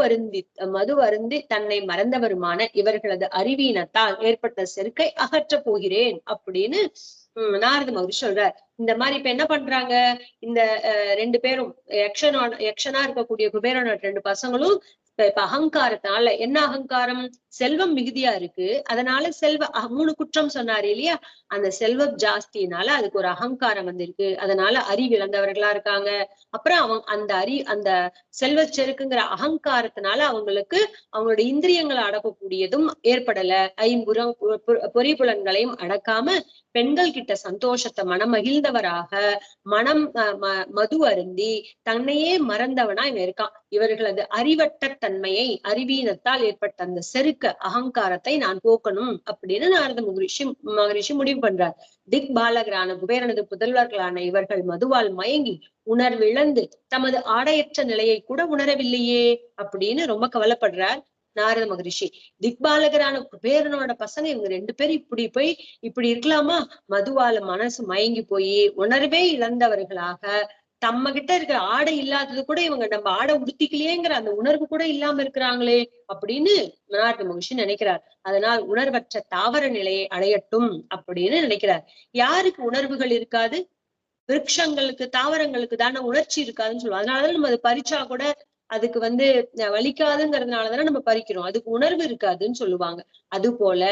வருந்தி தன்னை மறந்தவருமான இவர்களது அறிவீனத்தால் ஏற்பட்ட செருக்கை அகற்றப் போகிறேன் அப்படின்னு நாரத மகரிஷி சொல்றார். இந்த மாதிரி இப்ப என்ன பண்றாங்க, இந்த 2 பேரும் யக்ஷனா இருக்கக்கூடிய குபேரனோட 2 பசங்களும் இப்ப அகங்காரத்தினால என்ன அகங்காரம், செல்வம் மிகுதியா இருக்கு, அதனால 3 குற்றம் சொன்னாரு இல்லையா, அந்த செல்வம் ஜாஸ்தினால அதுக்கு ஒரு அகங்காரம் வந்திருக்கு, அதனால அறிவிழந்தவர்களா இருக்காங்க. அப்புறம் அந்த செல்வச் செருக்குங்கிற அகங்காரத்தினால அவங்களுக்கு அவங்களோட இந்திரியங்களை அடக்கக்கூடியதும் ஏற்படல, பொறிப்புலன்களையும் அடக்காம பெண்கள் கிட்ட சந்தோஷத்தை மனமகிழ்ந்தவராக மது அருந்தி தன்னையே மறந்தவனா இவன் இருக்கான். இவர்களது அறிவட்ட தன்மையை அறிவீனத்தால் ஏற்பட்ட அந்த செருக்க அகங்காரத்தை நான் போக்கணும் அப்படின்னு நாரத மகரிஷி முடிவு பண்றார். திக் பாலகரான குபேரனது புதல்வர்களான இவர்கள் மதுவால் மயங்கி உணர்விழந்து தமது ஆடையற்ற நிலையை கூட உணரவில்லையே அப்படின்னு ரொம்ப கவலைப்படுறார் நாரத மகரிஷி. திக்பாலகரான குபேரனோட பசங்க இவங்க 2 பேரும் இப்படி இருக்கலாமா? மதுவால மனசு மயங்கி போய் உணர்வே இழந்தவர்களாக தம்ம கிட்ட இருக்கிற ஆடை இல்லாதது கூட இவங்க நம்ம ஆடை உடுத்திக்கலையேங்கிற அந்த உணர்வு கூட இல்லாம இருக்கிறாங்களே அப்படின்னு நாரத மகரிஷி நினைக்கிறார். அதனால் உணர்வற்ற தாவர நிலையை அடையட்டும் அப்படின்னு நினைக்கிறார். யாருக்கு உணர்வுகள் இருக்காது? விருட்சங்களுக்கு, தாவரங்களுக்கு தானே உணர்ச்சி இருக்காதுன்னு சொல்லுவோம். அதனாலதான் நம்ம அதை பறிச்சா கூட அதுக்கு வலிக்காதுங்கிறதுனாலதானே நம்ம பறிக்கிறோம், அதுக்கு உணர்வு இருக்காதுன்னு சொல்லுவாங்க. அது போல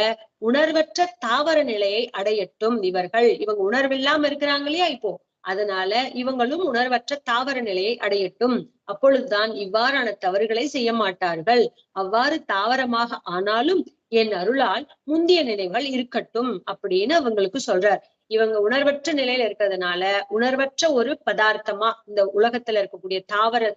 உணர்வற்ற தாவர நிலையை அடையட்டும் இவங்க உணர்வில்லாம இருக்கிறாங்க இல்லையா இப்போ, அதனால இவங்களும் உணர்வற்ற தாவர நிலையை அடையட்டும். அப்பொழுதுதான் இவ்வாறான தவறுகளை செய்ய மாட்டார்கள். அவ்வாறு தாவரமாக ஆனாலும் என் அருளால் முந்திய நினைவுகள் இருக்கட்டும் அப்படின்னு அவங்களுக்கு சொல்றார். இவங்க உணர்வற்ற நிலையில இருக்கிறதுனால உணர்வற்ற ஒரு பதார்த்தமா இந்த உலகத்துல இருக்கக்கூடிய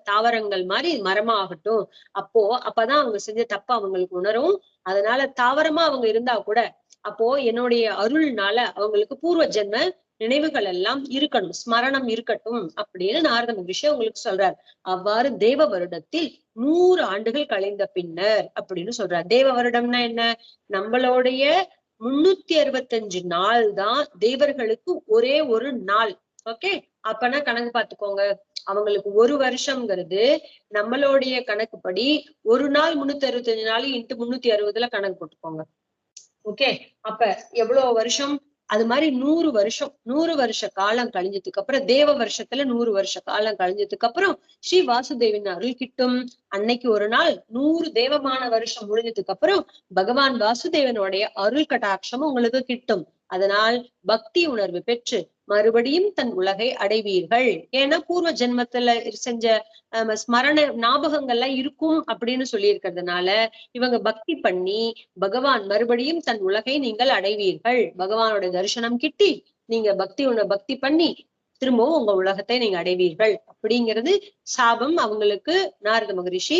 தாவரங்கள் மாதிரி மரமா ஆகட்டும். அப்பதான் அவங்க செஞ்ச தப்ப அவங்களுக்கு உணரும். அதனால தாவரமா அவங்க இருந்தா கூட அப்போ என்னுடைய அருள்னால அவங்களுக்கு பூர்வ ஜென்ம நினைவுகள் எல்லாம் இருக்கணும், ஸ்மரணம் இருக்கட்டும் அப்படின்னு நாரத மகரிஷி அவங்களுக்கு சொல்றார். அவ்வாறு தேவ வருடத்தில் 100 ஆண்டுகள் கழிந்த பின்னர் அப்படின்னு சொல்றார். தேவ வருடம்னா என்ன? நம்மளுடைய 365 நாள் தான் தேவர்களுக்கு ஒரே ஒரு நாள். ஓகே, அப்பனா கணக்கு பாத்துக்கோங்க. அவங்களுக்கு ஒரு வருஷம்ங்கிறது நம்மளுடைய கணக்குப்படி ஒரு நாள் 365 நாள் இன்ட்டு 360ல கணக்கு போட்டுக்கோங்க. ஓகே, அப்ப எவ்வளவு வருஷம்? அது மாதிரி 100 வருஷ காலம் கழிஞ்சதுக்கு அப்புறம் தேவ வருஷத்துல 100 வருஷ காலம் கழிஞ்சதுக்கு அப்புறம் ஸ்ரீ வாசுதேவின் அருள் கிட்டும். அன்னைக்கு ஒரு நாள் 100 தேவமான வருஷம் முடிஞ்சதுக்கு அப்புறம் பகவான் வாசுதேவனுடைய அருள் கடாட்சமும் உங்களுக்கு கிட்டும். அதனால் பக்தி உணர்வு பெற்று மறுபடியும் தன் உலகை அடைவீர்கள். ஏன்னா பூர்வ ஜென்மத்துல செஞ்ச ஸ்மரண ஞாபகங்கள்லாம் இருக்கும் அப்படின்னு சொல்லி இருக்கிறதுனால இவங்க பக்தி பண்ணி பகவான் மறுபடியும் தன் உலகை நீங்கள் அடைவீர்கள். பகவானோட தரிசனம் கிட்டி நீங்க பக்தி பண்ணி திரும்பவும் உங்க உலகத்தை நீங்க அடைவீர்கள் அப்படிங்கிறது சாபம் அவங்களுக்கு நாரத மகரிஷி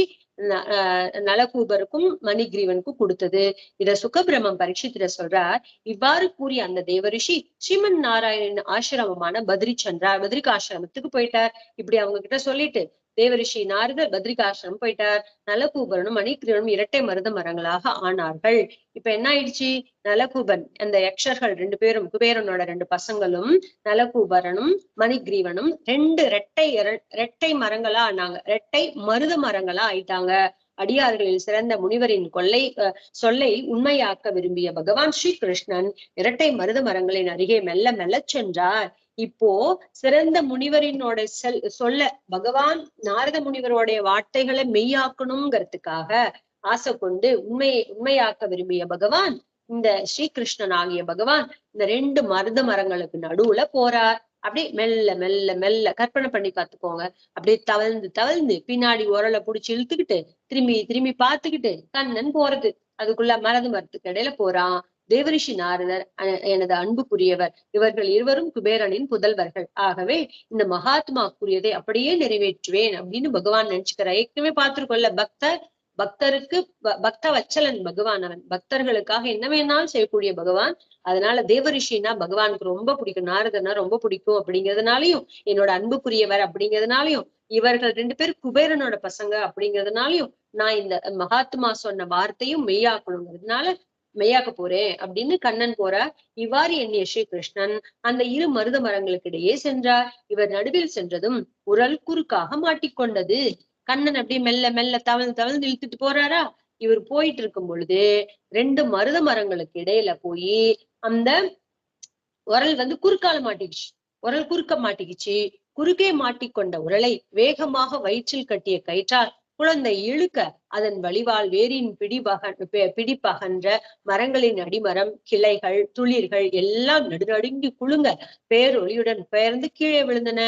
நலகூபருக்கும் மணிகிரீவனுக்கும் கொடுத்தது. இத சுகபிரமம் பரீட்சித்திர சொல்றார். இவ்வாறு கூறிய அந்த தேவரிஷி ஸ்ரீமன் நாராயணன் ஆசிரமமான பத்ரி சென்றார். பத்ரிக் ஆசிரமத்துக்கு போயிட்டார். இப்படி அவங்க கிட்ட சொல்லிட்டு தேவரிஷி நாரதர் பத்ரிக் ஆசிரமம் போயிட்டார். நலகூபரனும் மணிகிரீவனும் இரட்டை மருத மரங்களாக ஆனார்கள். இப்ப என்ன ஆயிடுச்சு, நலகூபன் அந்த யக்ஷர்கள் 2 பேரும், குபேரனோட 2 பசங்களும் நலகூபரனும் மணிகிரீவனும் 2 ரெட்டை மரங்களா ஆனாங்க. ரெட்டை மருத மரங்களா ஆயிட்டாங்க. அடியார்களில் சிறந்த முனிவரின் சொல்லை உண்மையாக்க விரும்பிய பகவான் ஸ்ரீ கிருஷ்ணன் இரட்டை மருத மரங்களின் அருகே மெல்ல மெல்ல சென்றார். இப்போ சிறந்த முனிவரினோட சொல்ல பகவான் நாரத முனிவருடைய வார்த்தைகளை மெய்யாக்கணுங்கிறதுக்காக ஆசை கொண்டு உண்மையாக்க விரும்பிய பகவான், இந்த ஸ்ரீகிருஷ்ணன் ஆகிய பகவான் இந்த 2 மருத மரங்களுக்கு நடுவுல போறார். அப்படி மெல்ல மெல்ல மெல்ல கற்பனை பண்ணி பார்த்துக்கோங்க. அப்படியே தவழ்ந்து பின்னாடி உரலை புடிச்சு இழுத்துக்கிட்டு திரும்பி பார்த்துக்கிட்டு கண்ணன் போறது. அதுக்குள்ள மருத மரத்துக்கு இடையில போறான். தேவரிஷி நாரதர் எனது அன்புக்குரியவர். இவர்கள் இருவரும் குபேரனின் புதல்வர்கள். ஆகவே இந்த மகாத்மா கூறியதை அப்படியே நிறைவேற்றுவேன் அப்படின்னு பகவான் நினைச்சுக்கிறார். ஏற்கனவே பார்த்திருக்கோம்ல, பக்தருக்கு பக்த வச்சலன் பகவான். அவன் பக்தர்களுக்காக என்ன வேணாலும் செய்யக்கூடிய பகவான். அதனால தேவரிஷினா பகவானுக்கு ரொம்ப பிடிக்கும், நாரதனா ரொம்ப பிடிக்கும் அப்படிங்கிறதுனாலையும், என்னோட அன்புக்குரியவர் அப்படிங்கிறதுனாலையும், இவர்கள் 2 பேரும் குபேரனோட பசங்க அப்படிங்கிறதுனாலையும், நான் இந்த மகாத்மா சொன்ன வார்த்தையும் மெய்யாக்கணுங்கிறதுனால மெய்யாக்க போறேன் அப்படின்னு கண்ணன் போறார். இவ்வாறு எண்ணிய ஸ்ரீகிருஷ்ணன் அந்த 2 மருத மரங்களுக்கு இடையே சென்றார். இவர் நடுவில் சென்றதும் உரல் குறுக்காக மாட்டிக்கொண்டது. கண்ணன் அப்படியே மெல்ல மெல்ல தவழ்ந்து இழுத்துட்டு போறாரா. இவர் போயிட்டு இருக்கும் பொழுது 2 மருத மரங்களுக்கு இடையில போய் அந்த உரல் குறுக்கால மாட்டிக்கிச்சு. உரல் குறுக்க மாட்டிக்கிச்சு. குறுக்கே மாட்டிக்கொண்ட உரலை வேகமாக வயிற்றில் கட்டிய கயிற்றால் குழந்தை இழுக்க அதன் வலிவால் வேரின் பிடிப்பகன்ற மரங்களின் அடிமரம், கிளைகள், துளிர்கள் எல்லாம் நடுநடுங்கி குலுங்க பேரொளியுடன் பெயர்ந்து கீழே விழுந்தன.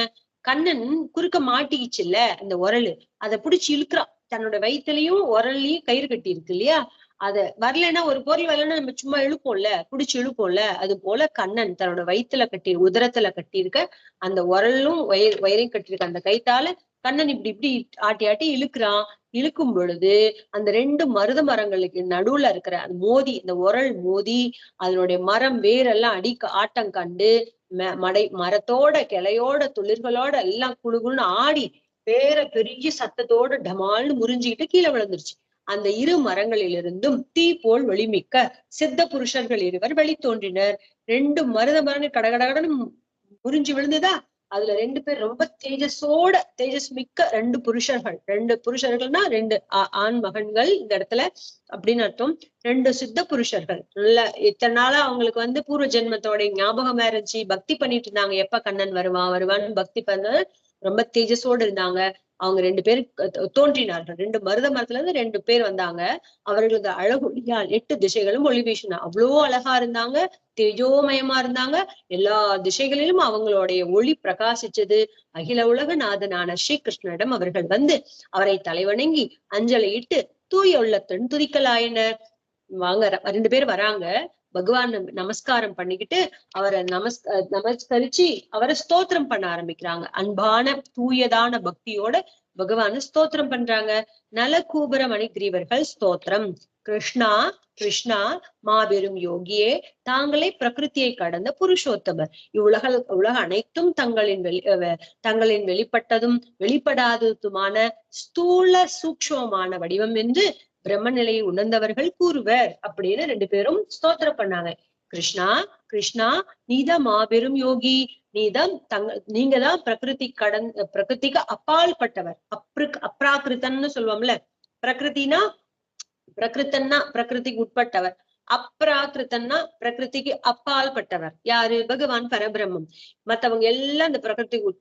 கண்ணன் குறுக்க மாட்டிக்கிச்சுல்ல அந்த உரலு, அதை பிடிச்சு இழுக்கிறான். தன்னோட வயிற்றுலயும் உரல்லையும் கயிறு கட்டி இருக்கு இல்லையா, அத வரலைன்னா, ஒரு பொருள் வரலன்னா நம்ம சும்மா இழுப்போம்ல, புடிச்சு இழுப்போம்ல, அது போல கண்ணன் தன்னோட வயிற்றுல உதரத்துல கட்டியிருக்க அந்த உரலும் வயிறையும் கட்டியிருக்க அந்த கைத்தால கண்ணன் இப்படி ஆட்டி ஆட்டி இழுக்கிறான். இழுக்கும் பொழுது அந்த 2 மருத மரங்களுக்கு நடுவுல இருக்கிற மோதி, இந்த உரல் மோதி அதனுடைய மரம் வேரெல்லாம் ஆட்டம் கண்டு மரத்தோட கிளையோட துளிர்களோட எல்லாம் குழுகுன்னு ஆடி பெரிய சத்தத்தோட டமால்னு முறிஞ்சுக்கிட்டு கீழே விழுந்துருச்சு. அந்த 2 மரங்களிலிருந்தும் தீ போல் வெளிமிக்க சித்த புருஷர்கள் 2 வெளி தோன்றினர். 2 மருத மரங்கள் கடகடகடன்னு முறிஞ்சு விழுந்துதா. அதுல 2 பேர் ரொம்ப தேஜஸ் மிக்க 2 புருஷர்கள். 2 புருஷர்கள்னா 2 ஆண் மகன்கள் இந்த இடத்துல அப்படின்னு அர்த்தம். 2 சித்த புருஷர்கள். நல்ல இத்தனை நாளா அவங்களுக்கு பூர்வ ஜென்மத்தோட ஞாபகமா இருந்துச்சு. பக்தி பண்ணிட்டு இருந்தாங்க, எப்ப கண்ணன் வருவான்னு பக்தி பண்ண ரொம்ப தேஜஸோடு இருந்தாங்க. அவங்க 2 பேர் தோன்றினார்கள். 2 மருத மரத்துல இருந்து 2 பேர் வந்தாங்க. அவர்களது அழகொளியால் 8 திசைகளும் ஒளி வீசினா. அவ்வளோ அழகா இருந்தாங்க, தேஜோமயமா இருந்தாங்க. எல்லா திசைகளிலும் அவங்களுடைய ஒளி பிரகாசிச்சது. அகில உலக நாதனான ஸ்ரீகிருஷ்ணனிடம் அவர்கள் அவரை தலைவணங்கி அஞ்சலியிட்டு தூய உள்ளத்துடன் துதிக்கலாயினர். வாங்க 2 பேர் வராங்க. பகவான் நமஸ்காரம் பண்ணிக்கிட்டு அவரை நமஸ்கரிச்சு அவரை ஸ்தோத்திரம் பண்ண ஆரம்பிக்கிறாங்க. அன்பான தூயதான பக்தியோட பகவான ஸ்தோத்திரம் பண்றாங்க. நலகூபர மணிகிரீவர்கள் ஸ்தோத்திரம். கிருஷ்ணா கிருஷ்ணா மாபெரும் யோகியே, தாங்களே பிரகிருத்தியை கடந்த புருஷோத்தமர். உலக அனைத்தும் தங்களின் வெளிப்பட்டதும் வெளிப்படாததுமான ஸ்தூல சூக்ஷ்மமான வடிவம் என்று பிரம்ம நிலையை உணர்ந்தவர்கள் கூறுவர் அப்படின்னு 2 பேரும் ஸ்தோத்திரம் பண்ணாங்க. கிருஷ்ணா கிருஷ்ணா, நீதான் மாபெரும் யோகி, நீங்கதான் பிரகிருதிக்கு அப்பால் பட்டவர். அப்ராகிருத்தன்னு சொல்லுவோம்ல. பிரகிருத்தன்னா பிரகிருதிக்கு உட்பட்டவர், அப்ராகிருத்தன்னா பிரகிருதிக்கு அப்பால் பட்டவர். யாரு? பகவான் பரபிரம்மம். மத்தவங்க எல்லாம் இந்த பிரகிருதிக்கு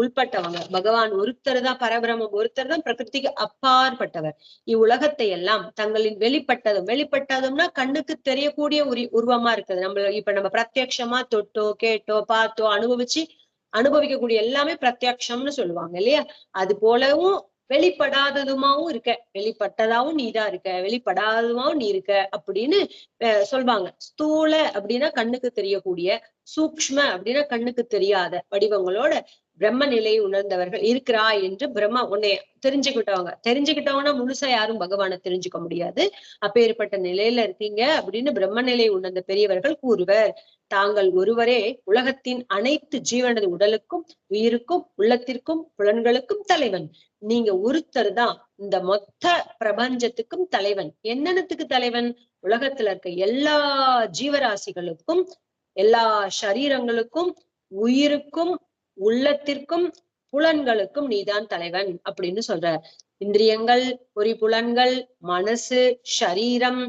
உள்பட்டவங்க. பகவான் ஒருத்தர் தான் பரபிரம்மம், ஒருத்தர் தான் பிரகிருதிக்கு அப்பாற்பட்டவர். இவ்வுலகத்தை எல்லாம் தங்களின் வெளிப்பட்டதும்னா கண்ணுக்கு தெரியக்கூடிய உருவமா இருக்குது. நம்ம பிரத்யட்சமா தொட்டோ கேட்டோ பார்த்தோ அனுபவிக்கக்கூடிய எல்லாமே பிரத்யட்சம்னு சொல்லுவாங்க இல்லையா. அது போலவும் வெளிப்படாததுமாவும் இருக்க, வெளிப்பட்டதாவும் நீதான் இருக்க, வெளிப்படாததுமாவும் நீ இருக்க அப்படின்னு சொல்வாங்க. ஸ்தூல அப்படின்னா கண்ணுக்கு தெரியக்கூடிய, சூக்ஷ்ம அப்படின்னா கண்ணுக்கு தெரியாத வடிவங்களோட பிரம்ம நிலையை உணர்ந்தவர்கள் இருக்கிறா என்று பிரம்மா உன்னை தெரிஞ்சுக்கிட்டவங்கன்னா முழுசா யாரும் பகவானை தெரிஞ்சுக்க முடியாது. அப்பேற்பட்ட நிலையில இருக்கீங்க அப்படின்னு பிரம்ம நிலையை உணர்ந்த பெரியவர்கள் கூறுவர். தாங்கள் ஒருவரே உலகத்தின் அனைத்து ஜீவனது உடலுக்கும் உயிருக்கும் உள்ளத்திற்கும் புலன்களுக்கும் தலைவன். நீங்க ஒருத்தர் தான் இந்த மொத்த பிரபஞ்சத்துக்கும் தலைவன். என்னென்னத்துக்கு தலைவன்? உலகத்துல இருக்க எல்லா ஜீவராசிகளுக்கும், எல்லா சரீரங்களுக்கும், உயிருக்கும், உள்ளத்திற்கும், புலன்களுக்கும் நீதான் தலைவன் அப்படின்னு சொல்றார். இந்திரியங்கள், பொறிப்புலன்கள், மனசு, சரீரம்,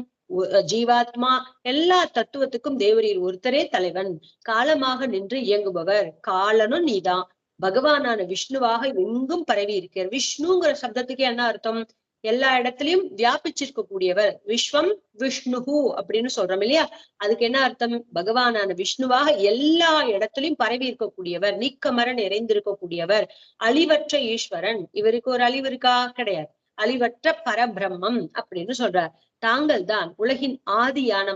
ஜீவாத்மா எல்லா தத்துவத்துக்கும் தேவரீர் ஒருத்தரே தலைவன். காலமாக நின்று இயங்குபவர். காலனும் நீதான். பகவானான விஷ்ணுவாக எங்கும் பரவி இருக்கிற. விஷ்ணுங்கிற சப்தத்துக்கு என்ன அர்த்தம்? எல்லா இடத்துலயும் வியாபிச்சிருக்க கூடியவர். விஸ்வம் விஷ்ணுஹு அப்படின்னு சொல்றோம் இல்லையா? அதுக்கு என்ன அர்த்தம்? பகவானான விஷ்ணுவாக எல்லா இடத்துலயும் பரவி இருக்கக்கூடியவர், நீக்கமர நிறைந்திருக்கக்கூடியவர், அழிவற்ற ஈஸ்வரன். இவருக்கு ஒரு அழிவு இருக்கா? கிடையாது. அழிவற்ற பரபிரம்மம் அப்படின்னு சொல்றார். தாங்கள் தான் உலகின் ஆதியான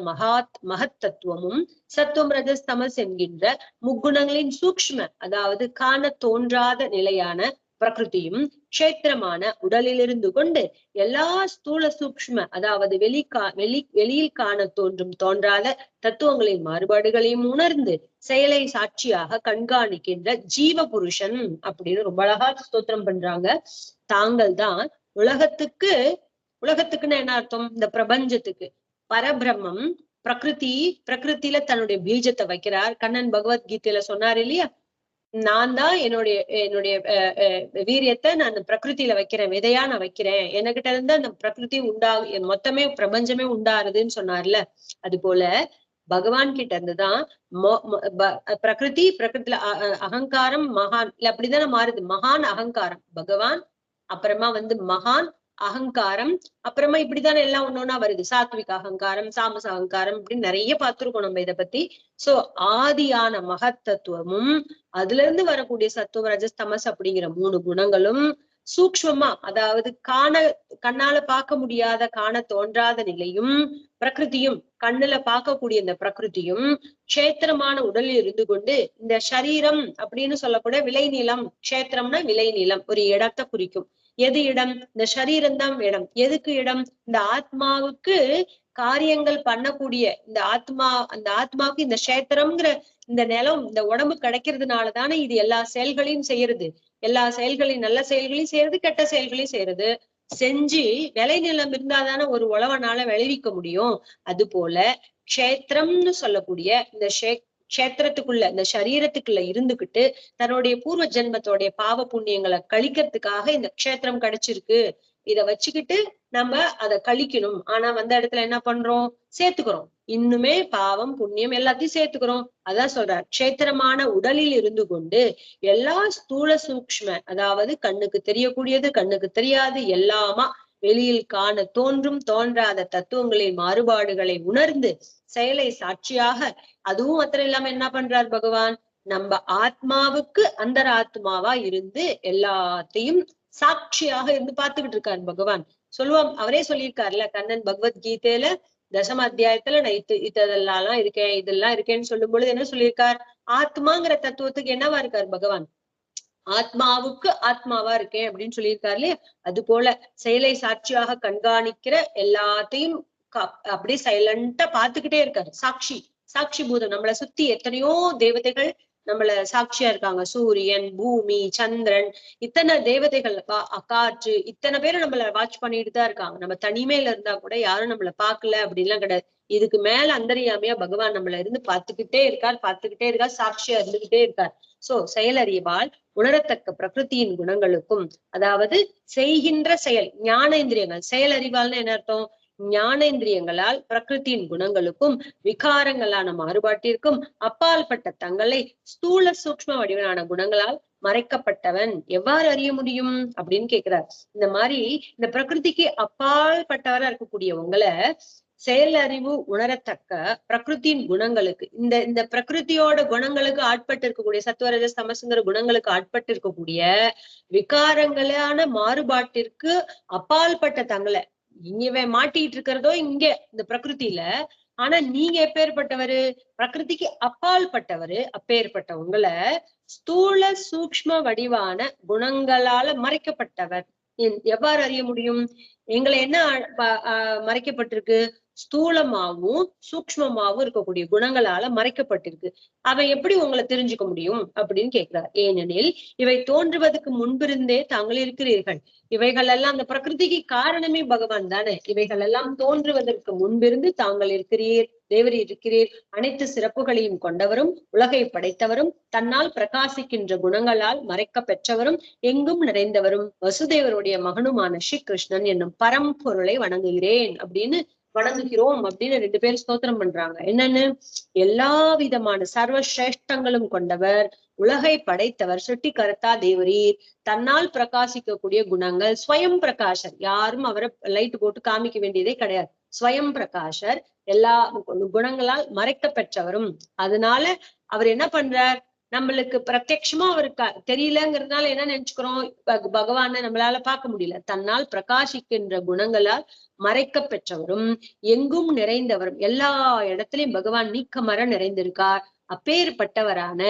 மகத் தத்துவமும் சத்துவம் ரஜஸ் தமஸ் என்கின்ற முக்குணங்களின் சூக்ஷ்ம, அதாவது காண தோன்றாத நிலையான பிரகிருதியும், கஷேத்திரமான உடலிலிருந்து கொண்டு எல்லா ஸ்தூல சூக்ஷ்ம, அதாவது வெளியில் காண தோன்றாத தத்துவங்களின் மாறுபாடுகளையும் உணர்ந்து செயலை சாட்சியாக கண்காணிக்கின்ற ஜீவ புருஷன் அப்படின்னு ரொம்ப அழகா ஸ்தோத்திரம் பண்றாங்க. தாங்கள் தான் உலகத்துக்குன்னு என்ன அர்த்தம்? இந்த பிரபஞ்சத்துக்கு பரபிரம்மம். பிரகிருத்தில தன்னுடைய பீஜத்தை வைக்கிறார். கண்ணன் பகவத்கீதையில சொன்னார் இல்லையா? நான் தான் என்னுடைய வீரியத்தை நான் பிரகிருத்தில வைக்கிறேன், விதையா நான் வைக்கிறேன். என்கிட்ட இருந்து அந்த பிரகிருதி மொத்தமே பிரபஞ்சமே உண்டாருதுன்னு சொன்னார்ல. அது போல பகவான் கிட்ட இருந்துதான் பிரகிருத்தில அகங்காரம் மகான் இல்ல அப்படிதானே மாறுது. மகான் அகங்காரம் பகவான், அப்புறமா மகான் அகங்காரம், அப்புறமா இப்படித்தானே எல்லாம் ஒன்னொன்னா வருது. சாத்விக அகங்காரம், சாமச அகங்காரம், இப்படின்னு நிறைய பார்த்திருக்கோம் நம்ம இதை பத்தி. சோ ஆதியான மகத்தத்துவமும் அதுல இருந்து வரக்கூடிய சத்துவம் ரஜஸ் தமஸ் அப்படிங்கிற 3 குணங்களும் சூக்ஷ்மமா, அதாவது கண்ணால பார்க்க முடியாத, காண தோன்றாத நிலையும், பிரகிருதியும் கண்ணுல பார்க்கக்கூடிய இந்த பிரகிருதியும், கஷேத்திரமான உடலில் இருந்து கொண்டு இந்த சரீரம் அப்படின்னு சொல்லக்கூடிய விளைநிலம், கஷேத்திரம்னா விளைநிலம், ஒரு இடத்தை குறிக்கும். எது இடம்? இந்த சரீரம் தான் இடம். எதுக்கு இடம்? இந்த ஆத்மாவுக்கு காரியங்கள் பண்ணக்கூடிய இந்த ஆத்மாவுக்கு இந்த கஷேத்திரம்ங்கிற இந்த நிலம், இந்த உடம்பு கிடைக்கிறதுனால தானே இது எல்லா செயல்களையும் செய்யறது. எல்லா செயல்களையும், நல்ல செயல்களையும் செய்யறது, கெட்ட செயல்களையும் செய்யறது. செஞ்சு விளைநிலம் இருந்தாதானே ஒரு உழவனால விளைவிக்க முடியும். அது போல கஷேத்திரம்னு சொல்லக்கூடிய இந்த கஷேத்திரத்துக்குள்ள, இந்த சரீரத்துக்குள்ள இருந்துகிட்டு தன்னுடைய பூர்வ ஜென்மத்தோடைய பாவ புண்ணியங்களை கழிக்கிறதுக்காக இந்த கஷேத்திரம் கிடைச்சிருக்கு. இத வச்சுக்கிட்டு நம்ம அதை கழிக்கணும். ஆனா இடத்துல என்ன பண்றோம்? சேர்த்துக்கிறோம். இன்னுமே பாவம் புண்ணியம் எல்லாத்தையும் சேர்த்துக்கிறோம். அதான் சொல்றார், கஷேத்திரமான உடலில் இருந்து கொண்டு எல்லா ஸ்தூல சூக்ஷ்ம, அதாவது கண்ணுக்கு தெரியக்கூடியது, கண்ணுக்கு தெரியாது, எல்லாமா வெளியில் காண தோன்றாத தத்துவங்களின் மாறுபாடுகளை உணர்ந்து செயலை சாட்சியாக, அதுவும் அத்தனை இல்லாம என்ன பண்றார் பகவான்? நம்ம ஆத்மாவுக்கு அந்தராத்மாவா இருந்து எல்லாத்தையும் சாட்சியாக இருந்து பார்த்துக்கிட்டு இருக்காரு பகவான். அவரே சொல்லியிருக்காருல்ல கண்ணன் பகவத்கீதையில தசம அத்தியாயத்துல நான் இதெல்லாம் இருக்கேன், இதெல்லாம் இருக்கேன்னு சொல்லும் பொழுது என்ன சொல்லியிருக்கார்? ஆத்மாங்கிற தத்துவத்துக்கு என்னவா இருக்காரு பகவான்? ஆத்மாவுக்கு ஆத்மாவா இருக்கேன் அப்படின்னு சொல்லியிருக்காரு இல்லையா? அது போல செயலை சாட்சியாக கண்காணிக்கிற, எல்லாத்தையும் அப்படியே சைலண்டா பாத்துக்கிட்டே இருக்காரு. சாட்சி பூதம். நம்மளை சுத்தி எத்தனையோ தேவதைகள் நம்மள சாட்சியா இருக்காங்க. சூரியன், பூமி, சந்திரன், இத்தனை தேவதைகள், காற்று, இத்தனை பேரும் நம்மள வாட்ச் பண்ணிட்டு தான் இருக்காங்க. நம்ம தனிமையில இருந்தா கூட யாரும் நம்மள பாக்கல அப்படின்லாம் கிடையாது. இதுக்கு மேல அந்தரியாமையா பகவான் நம்மள இருந்து பார்த்துக்கிட்டே இருக்கார், சாட்சியா இருந்துகிட்டே இருக்கார். சோ செயலறிவால் உணரத்தக்க பிரகிருத்தியின் குணங்களுக்கும், அதாவது செய்கின்ற செயல், ஞானேந்திரியங்கள். செயலறிவால்னு என்ன அர்த்தம்? ஞானேந்திரியங்களால் பிரகிருத்தியின் குணங்களுக்கும் விகாரங்களான மாறுபாட்டிற்கும் அப்பால்பட்ட தங்களை ஸ்தூல சூக்ஷ்ம வடிவனான குணங்களால் மறைக்கப்பட்டவன் எவ்வாறு அறிய முடியும் அப்படின்னு கேக்குறார். இந்த மாதிரி இந்த பிரகிருதிக்கு அப்பால்பட்டவரா இருக்கக்கூடிய உங்களை செயலறிவு உணரத்தக்க பிரகிருத்தின் குணங்களுக்கு, இந்த பிரகிருத்தியோட குணங்களுக்கு ஆட்பட்டு இருக்கக்கூடிய சத்துவரஜ தமசுங்கிற குணங்களுக்கு ஆட்பட்டு இருக்கக்கூடிய விகாரங்களான மாறுபாட்டிற்கு அப்பால்பட்ட தங்களை, இங்கவே மாட்டிட்டு இருக்கிறதோ இங்க இந்த பிரகிருத்தில ஆனா நீங்க எப்பேற்பட்டவரு? பிரகிருதிக்கு அப்பால் பட்டவரு. அப்பேற்பட்ட உங்களை ஸ்தூல சூக்ஷ்ம வடிவான குணங்களால மறைக்கப்பட்டவர். எவ்வாறு அறிய முடியும்? எங்களை என்ன மறைக்கப்பட்டிருக்கு? ஸ்தூலமாவும் சூக்ஷ்மமாவும் இருக்கக்கூடிய குணங்களால மறைக்கப்பட்டிருக்கு. அவன் எப்படி உங்களை தெரிஞ்சுக்க முடியும் அப்படின்னு கேட்கிறார். ஏனெனில் இவை தோன்றுவதற்கு முன்பிருந்தே தாங்கள் இருக்கிறீர்கள். இவைகள் எல்லாம் அந்த பிரகிருதிக்கு காரணமே பகவான் தானே. இவைகள் எல்லாம் தோன்றுவதற்கு முன்பிருந்து தாங்கள் இருக்கிறீர், தேவர் இருக்கிறீர். அனைத்து சிறப்புகளையும் கொண்டவரும், உலகை படைத்தவரும், தன்னால் பிரகாசிக்கின்ற குணங்களால் மறைக்க பெற்றவரும், எங்கும் நிறைந்தவரும், வசுதேவருடைய மகனுமான ஸ்ரீ கிருஷ்ணன் என்னும் பரம்பொருளை வணங்குகிறேன் அப்படின்னு வணங்குகிறோம் அப்படின்னு 2 பேரும் ஸ்தோத்திரம் பண்றாங்க. என்னன்னு? எல்லா விதமான சர்வ சிரேஷ்டங்களும் கொண்டவர், உலகை படைத்தவர், சிருஷ்டி கர்த்தா தேவரீர், தன்னால் பிரகாசிக்கக்கூடிய குணங்கள், ஸ்வயம் பிரகாஷர். யாரும் அவரை லைட் போட்டு காமிக்க வேண்டியதே கிடையாது. ஸ்வயம் பிரகாஷர், எல்லா குணங்களால் மறைக்க பெற்றவரும். அதனால அவர் என்ன பண்றார்? நம்மளுக்கு பிரத்யட்சமா அவருக்கு தெரியலங்கிறதுனால என்ன நினைச்சுக்கிறோம்? பகவான நம்மளால பார்க்க முடியல. தன்னால் பிரகாசிக்கின்ற குணங்களால் மறைக்க பெற்றவரும், எங்கும் நிறைந்தவரும். எல்லா இடத்திலையும் பகவான் நீக்கமர நிறைந்திருக்கார். அப்பேற்பட்டவரான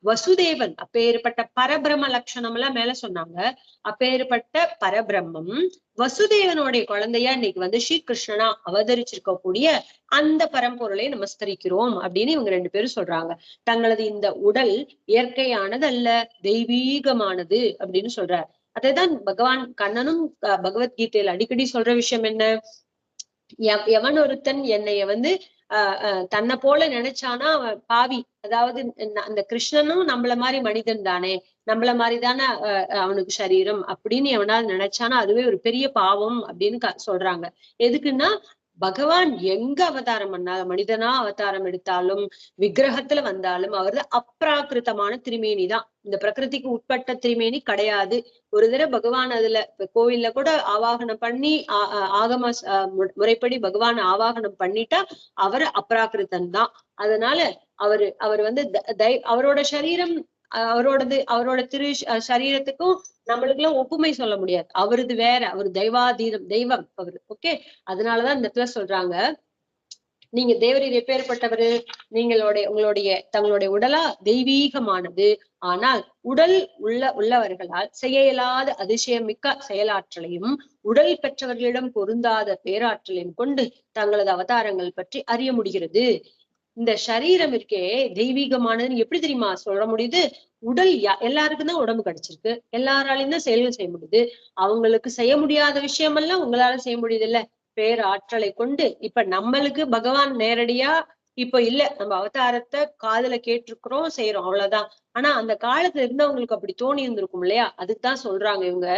வசுதேவன், அப்பேற்பட்ட பரபிரம்ம லட்சணம் எல்லாம் மேல சொன்னாங்க. அப்பேற்பட்ட பரபிரம்மம் வசுதேவனுடைய குழந்தையா இன்னைக்கு ஸ்ரீகிருஷ்ணனா அவதரிச்சிருக்கக்கூடிய அந்த பரம்பொருளை நமஸ்கரிக்கிறோம் அப்படின்னு இவங்க 2 பேரும் சொல்றாங்க. தங்களது இந்த உடல் இயற்கையானது அல்ல, தெய்வீகமானது அப்படின்னு சொல்றார். அதைதான் பகவான் கண்ணனும் பகவத்கீதையில அடிக்கடி சொல்ற விஷயம் என்ன? எவன் ஒருத்தன் என்னைய தன்னை போல நினைச்சானா அவன் பாவி. அதாவது அந்த கிருஷ்ணனும் நம்மள மாதிரி மனிதன் தானே, நம்மள மாதிரிதானே அவனுக்கு சரீரம் அப்படின்னு எவனால நினைச்சானா அதுவே ஒரு பெரிய பாவம் அப்படின்னு சொல்றாங்க. எதுக்குன்னா பகவான் எங்க அவதாரம் பண்ணாலும், மனிதனா அவதாரம் எடுத்தாலும், விக்கிரகத்துல வந்தாலும் அவரது அப்ராகிருத்தமான திருமேனி தான். இந்த பிரகிருதிக்கு உட்பட்ட திருமேனி கிடையாது. ஒரு தடவை பகவான் அதுல கோவில்ல கூட ஆவாகனம் பண்ணி ஆகம முறைப்படி பகவான் ஆவாகனம் பண்ணிட்டா அவர் அப்ராகிருத்தன் தான். அதனால அவர் அவரோட சரீரம் அவரோட சரீரத்துக்கும் நம்மளுக்கு எல்லாம் ஒப்புமை சொல்ல முடியாது. அவரது வேற, அவர் தெய்வம் அவரு. ஓகே, அதனாலதான் இந்த இடத்துல சொல்றாங்க, நீங்க தேவரீர் எப்பேற்பட்டவரு? உங்களுடைய தங்களுடைய உடலா தெய்வீகமானது. ஆனால் உடல் உள்ளவர்களால் செய்ய இயலாத அதிசயமிக்க செயலாற்றலையும், உடல் பெற்றவர்களிடம் பொருந்தாத பேராற்றலையும் கொண்டு தங்களது அவதாரங்கள் பற்றி அறிய முடிகிறது. இந்த சரீரம் இருக்கே தெய்வீகமானதுன்னு எப்படி தெரியுமா சொல்ல முடியுது? உடல் எல்லாருக்கும் தான் உடம்பு கிடைச்சிருக்கு, எல்லாராலையும் தான் செயல்கள் செய்ய முடியுது. அவங்களுக்கு செய்ய முடியாத விஷயம் எல்லாம் உங்களால செய்ய முடியுது இல்ல, பேராற்றலை கொண்டு. இப்ப நம்மளுக்கு பகவான் நேரடியா இப்ப இல்ல, நம்ம அவதாரத்தை காதுல கேட்டிருக்கிறோம், செய்யறோம், அவ்வளவுதான். ஆனா அந்த காலத்துல இருந்தவங்களுக்கு அப்படி தோணி இருந்திருக்கும் இல்லையா? அதுக்குதான் சொல்றாங்க இவங்க,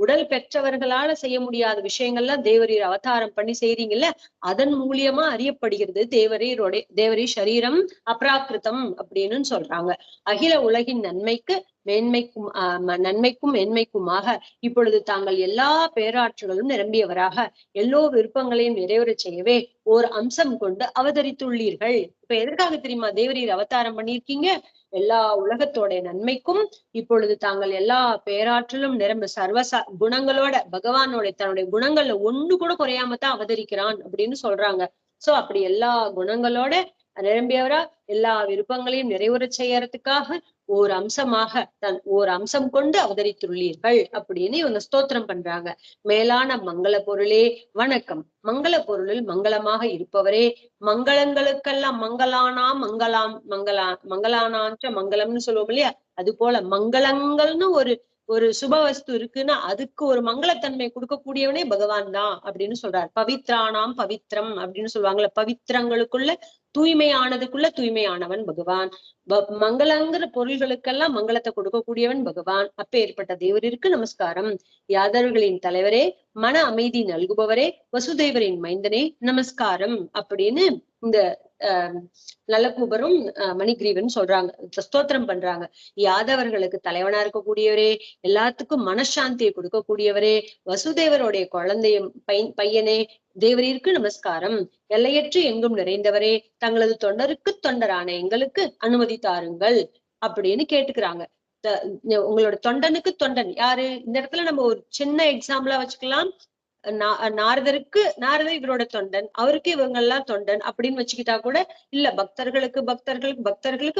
உடல் பெற்றவர்களால செய்ய முடியாத விஷயங்கள்லாம் தேவரீர் அவதாரம் பண்ணி செய்றீங்கல்ல, அதன் மூலியமா அறியப்படுகிறது தேவரீர் சரீரம் அப்ராகிருதம் அப்படின்னு சொல்றாங்க. அகில உலகின் நன்மைக்கும் மேன்மைக்குமாக இப்பொழுது தாங்கள் எல்லா பேராற்றலும் நிரம்பியவராக எல்லோ விருப்பங்களையும் நிறைவேறச் செய்யவே ஓர் அம்சம் கொண்டு அவதரித்துள்ளீர்கள். இப்ப எதற்காக தெரியுமா தேவரீர் அவதாரம் பண்ணியிருக்கீங்க? எல்லா உலகத்தோட நன்மைக்கும் இப்பொழுது தாங்கள் எல்லா பேராற்றலும் நிரம்ப குணங்களோட பகவானோட தன்னுடைய குணங்கள்ல ஒண்ணு கூட குறையாம தான் அவதரிக்கிறான் அப்படின்னு சொல்றாங்க. சோ அப்படி எல்லா குணங்களோட நிரம்பியவரா எல்லா விருப்பங்களையும் நிறைவுற செய்யறதுக்காக ஓர் அம்சம் கொண்டு அவதரித்துள்ளீர்கள் அப்படின்னு இவங்க ஸ்தோத்திரம் பண்றாங்க. மேலான மங்கள பொருளே வணக்கம். மங்கள பொருளில் மங்களமாக இருப்பவரே, மங்களங்களுக்கெல்லாம் மங்களானான்ற மங்களம்னு சொல்லுவோம் இல்லையா? அது போல மங்களங்கள்னு ஒரு சுபவஸ்து இருக்குன்னா அதுக்கு ஒரு மங்களத்தன்மை கொடுக்கக்கூடியவனே பகவான் தான் அப்படின்னு சொல்றார். பவித்ரானாம் பவித்ரம் அப்படின்னு சொல்லுவாங்கல்ல, பவித்திரங்களுக்குள்ள தூய்மையானதுக்குள்ள தூய்மையானவன் பகவான். மங்களங்கிற பொருள்களுக்கெல்லாம் மங்களத்தை கொடுக்கக்கூடியவன் பகவான். அப்பேற்பட்ட தேவரிற்கு நமஸ்காரம். யாதவர்களின் தலைவரே, மன அமைதி நல்குபவரே, வசுதேவரின் மைந்தனே நமஸ்காரம் அப்படின்னு இந்த நலகூபரும் மணிகிரீவன் சொல்றாங்க, ஸ்தோத்திரம் பண்றாங்க. யாதவர்களுக்கு தலைவனா இருக்கக்கூடியவரே, எல்லாத்துக்கும் மனசாந்தியை கொடுக்கக்கூடியவரே, வசுதேவருடைய குழந்தையும் பையனே, தேவரீருக்கு நமஸ்காரம். எல்லையற்று எங்கும் நிறைந்தவரே, தங்களது தொண்டருக்கு தொண்டரான எங்களுக்கு அனுமதி தாருங்கள் அப்படின்னு கேட்டுக்கிறாங்க. உங்களோட தொண்டனுக்கு தொண்டன் யாரு? இந்த இடத்துல நம்ம ஒரு சின்ன எக்ஸாம்பிளா வச்சுக்கலாம். நாரதர் இவரோட தொண்டன், அவருக்கு இவங்க எல்லாம் தொண்டன் அப்படின்னு வச்சுக்கிட்டா கூட இல்ல, பக்தர்களுக்கு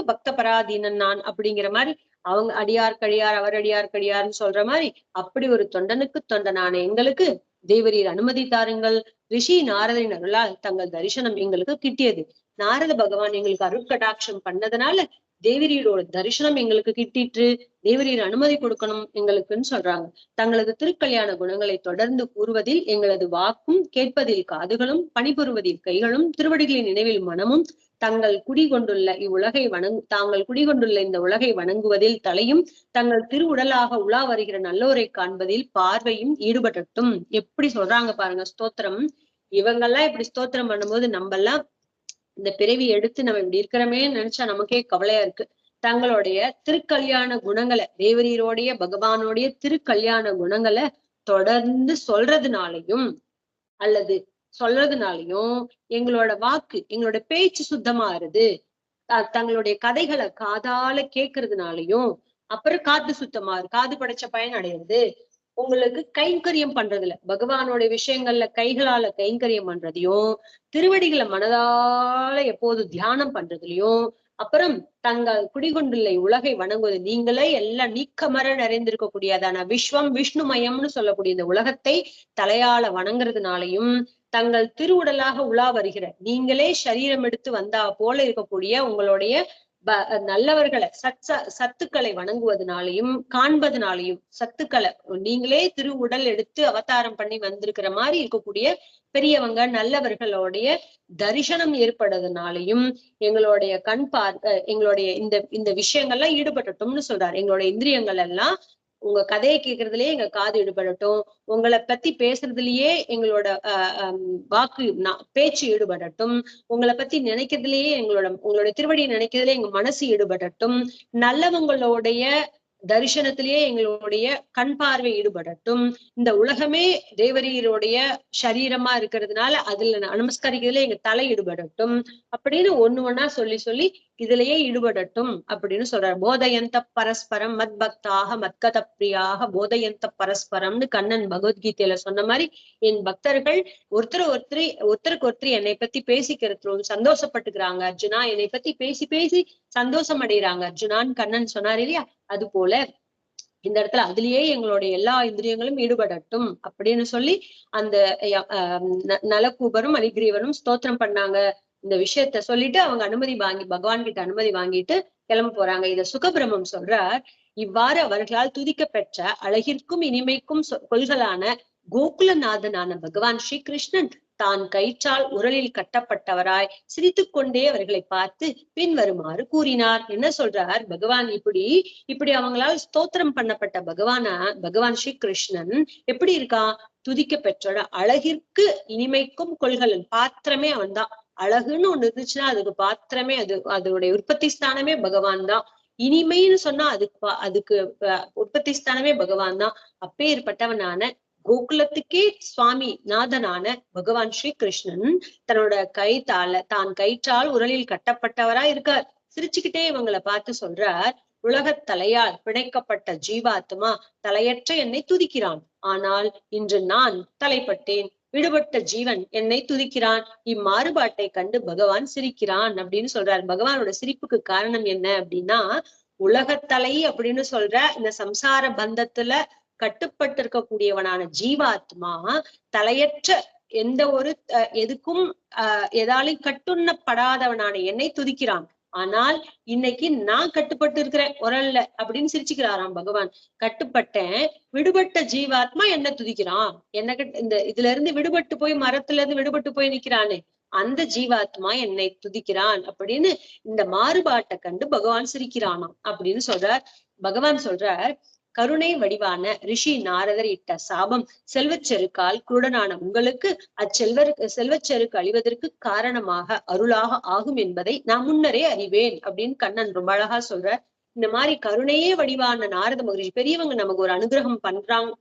பக்த பராதீனன் நான் அப்படிங்கிற மாதிரி, அவங்க அடியார் கடியார் அவர் அடியார் கடியார்னு சொல்ற மாதிரி அப்படி ஒரு தொண்டனுக்கு தொண்டனான எங்களுக்கு தேவரீர் அனுமதி தாருங்கள். ரிஷி நாரதரின் அருளால் தங்கள் தரிசனம் எங்களுக்கு கிட்டியது. நாரத பகவான் எங்களுக்கு அருட்கடாட்சம் பண்ணதுனால தேவரீரோட தரிசனம் எங்களுக்கு கிட்டிற்று. தேவரீர் அனுமதி கொடுக்கணும் எங்களுக்குன்னு சொல்றாங்க. தங்களது திருக்கல்யாண குணங்களை தொடர்ந்து கூறுவதில் எங்களது வாக்கும், கேட்பதில் காதுகளும், பணிபுரிவதில் கைகளும், திருவடிகளின் நினைவில் மனமும், தாங்கள் குடிகொண்டுள்ள இந்த உலகை வணங்குவதில் தலையும், தங்கள் திருவுடலாக உலா வருகிற நல்லோரை காண்பதில் பார்வையும் ஈடுபடட்டும். எப்படி சொல்றாங்க பாருங்க ஸ்தோத்திரம். இவங்கெல்லாம் இப்படி ஸ்தோத்திரம் பண்ணும்போது நம்ம எல்லாம் இந்த பிறவி எடுத்து நம்ம இப்படி இருக்கிறோமே நினைச்சா நமக்கே கவலையா இருக்கு. தங்களுடைய திருக்கல்யாண குணங்களை, தேவரீரோடைய பகவானுடைய திருக்கல்யாண குணங்களை தொடர்ந்து சொல்றதுனாலையும் எங்களோட வாக்கு, எங்களோட பேச்சு சுத்தமாறுது. தங்களுடைய கதைகளை காதால கேட்கறதுனாலையும், அப்புறம் காது சுத்தமாறு, காது படைச்ச பயன் அடையிறது. உங்களுக்கு கைங்கரியம் பண்றதுல, பகவானோட விஷயங்கள்ல கைகளால கைங்கரியம் பண்றதையும், திருவடிகளை மனதால எப்போது தியானம் பண்றதுலயும், அப்புறம் தங்கள் குடிகொண்டுள்ள உலகை வணங்குவது, நீங்களே எல்லாம் நீக்கமர நிறைந்திருக்கக்கூடியதான விஸ்வம் விஷ்ணுமயம்னு சொல்லக்கூடிய இந்த உலகத்தை தலையால வணங்குறதுனாலையும், தங்கள் திருவுடலாக உலா வருகிற நீங்களே சரீரம் எடுத்து வந்தா போல இருக்கக்கூடிய உங்களுடைய நல்லவர்களை சத்துக்களை வணங்குவதனாலையும் காண்பதனாலையும், சத்துக்களை நீங்களே திருவுடல் எடுத்து அவதாரம் பண்ணி வந்திருக்கிற மாதிரி இருக்கக்கூடிய பெரியவங்க நல்லவர்களுடைய தரிசனம் ஏற்படுறதுனாலையும் எங்களுடைய எங்களுடைய இந்த விஷயங்கள்லாம் ஈடுபடட்டும்னு சொல்றாரு. எங்களுடைய இந்திரியங்கள் எல்லாம் உங்க கதையை கேட்கறதுலயே எங்க காது ஈடுபடட்டும், உங்களை பத்தி பேசுறதுலயே எங்களோட வாக்கு பேச்சு ஈடுபடட்டும், உங்களை பத்தி நினைக்கிறதுலயே உங்களோட திருவடியை நினைக்கிறதுலயே எங்க மனசு ஈடுபடட்டும், நல்லவங்களுடைய தரிசனத்திலேயே எங்களுடைய கண் பார்வை ஈடுபடட்டும், இந்த உலகமே தேவரீருடைய சரீரமா இருக்கிறதுனால அதுல நமஸ்கரிக்கிறதுல எங்க தலை ஈடுபடட்டும் அப்படின்னு ஒண்ணா சொல்லி இதுலயே ஈடுபடட்டும் அப்படின்னு சொல்றாரு. போதயந்த பரஸ்பரம் மத் பக்தாக மத்கத பிரியாக போதயந்த பரஸ்பரம்னு கண்ணன் பகவத்கீதையில சொன்ன மாதிரி, என் பக்தர்கள் ஒருத்தருக்கு ஒருத்தர் என்னை பத்தி பேசிக்கிறதும் சந்தோஷப்பட்டுக்கிறாங்க அர்ஜுனா, என்னை பத்தி பேசி சந்தோஷம் அடைகிறாங்க அர்ஜுனான்னு கண்ணன் சொன்னார் இல்லையா. அது போல இந்த இடத்துல அதுலயே எங்களுடைய எல்லா இந்திரியங்களும் ஈடுபடட்டும் அப்படின்னு சொல்லி அந்த நலகூபரும் அலிகிரீவரும் ஸ்தோத்திரம் பண்ணாங்க. இந்த விஷயத்த சொல்லிட்டு அவங்க பகவான் கிட்ட அனுமதி வாங்கிட்டு கிளம்ப போறாங்க. இத சுகபிரமம் சொல்றார். இவ்வாறு அவர்களால் துதிக்க பெற்ற அழகிற்கும் இனிமைக்கும் கொள்களான கோகுலநாதனான பகவான் ஸ்ரீகிருஷ்ணன் தான் கயிற்றால் உரலில் கட்டப்பட்டவராய் சிரித்துக் கொண்டே அவர்களை பார்த்து பின்வருமாறு கூறினார். என்ன சொல்றார் பகவான்? இப்படி அவங்களால் ஸ்தோத்திரம் பண்ணப்பட்ட பகவான் ஸ்ரீகிருஷ்ணன் எப்படி இருக்கான்? துதிக்க பெற்றோட அழகிற்கு இனிமைக்கும் கொள்கலன் பாத்திரமே அவன் தான். அழகுன்னு ஒண்ணு இருந்துச்சுன்னா அதுக்கு பாத்திரமே அதோடைய உற்பத்தி ஸ்தானமே பகவான் தான். இனிமைன்னு சொன்னா அதுக்கு உற்பத்தி ஸ்தானமே பகவான் தான். அப்பேற்பட்டவனான கோகுலத்துக்கே சுவாமி நாதனான பகவான் ஸ்ரீ கிருஷ்ணன் தன்னோட தான் கயிற்றால் உரலில் கட்டப்பட்டவரா இருக்கார். சிரிச்சுக்கிட்டே இவங்களை பார்த்து சொல்றார், உலகத் தலையால் பிணைக்கப்பட்ட ஜீவாத்மா தலையற்ற என்னை துதிக்கிறான். ஆனால் இன்று நான் தலைப்பட்டேன். விடுபட்ட ஜீவன் என்னை துதிக்கிறான். இம்மாறுபாட்டை கண்டு பகவான் சிரிக்கிறான் அப்படின்னு சொல்றார். பகவானோட சிரிப்புக்கு காரணம் என்ன அப்படின்னா, உலகத்தலை அப்படின்னு சொல்ற இந்த சம்சார பந்தத்துல கட்டுப்பட்டு இருக்கக்கூடியவனான ஜீவாத்மா தலையற்ற எந்த ஒரு எதுக்கும் எதாலையும் கட்டுண்ணப்படாதவனான என்னை துதிக்கிறான். ஆனால் இன்னைக்கு நான் கட்டுப்பட்டு இருக்கிறேன் உரல்ல அப்படின்னு சிரிச்சுக்கிறாராம் பகவான். கட்டுப்பட்டேன், விடுபட்ட ஜீவாத்மா என்ன துதிக்கிறான். இதுல இருந்து விடுபட்டு போய் மரத்துல இருந்து விடுபட்டு போய் நிக்கிறானே அந்த ஜீவாத்மா என்னை துதிக்கிறான் அப்படின்னு இந்த மாறுபாட்டை கண்டு பகவான் சிரிக்கிறானாம் அப்படின்னு சொல்றார். பகவான் சொல்றார், கருணை வடிவான ரிஷி நாரதர் இட்ட சாபம் செல்வச்செருக்கால் குருடனான உங்களுக்கு செல்வச்செருக்கு அழிவதற்கு காரணமாக அருளாக ஆகும் என்பதை நான் முன்னரே அறிவேன் அப்படின்னு கண்ணன் ரொம்ப அழகா சொல்ற. இந்த மாதிரி கருணையே வடிவான நாரத மகரிஷி பெரியவங்க நமக்கு ஒரு அனுகிரகம்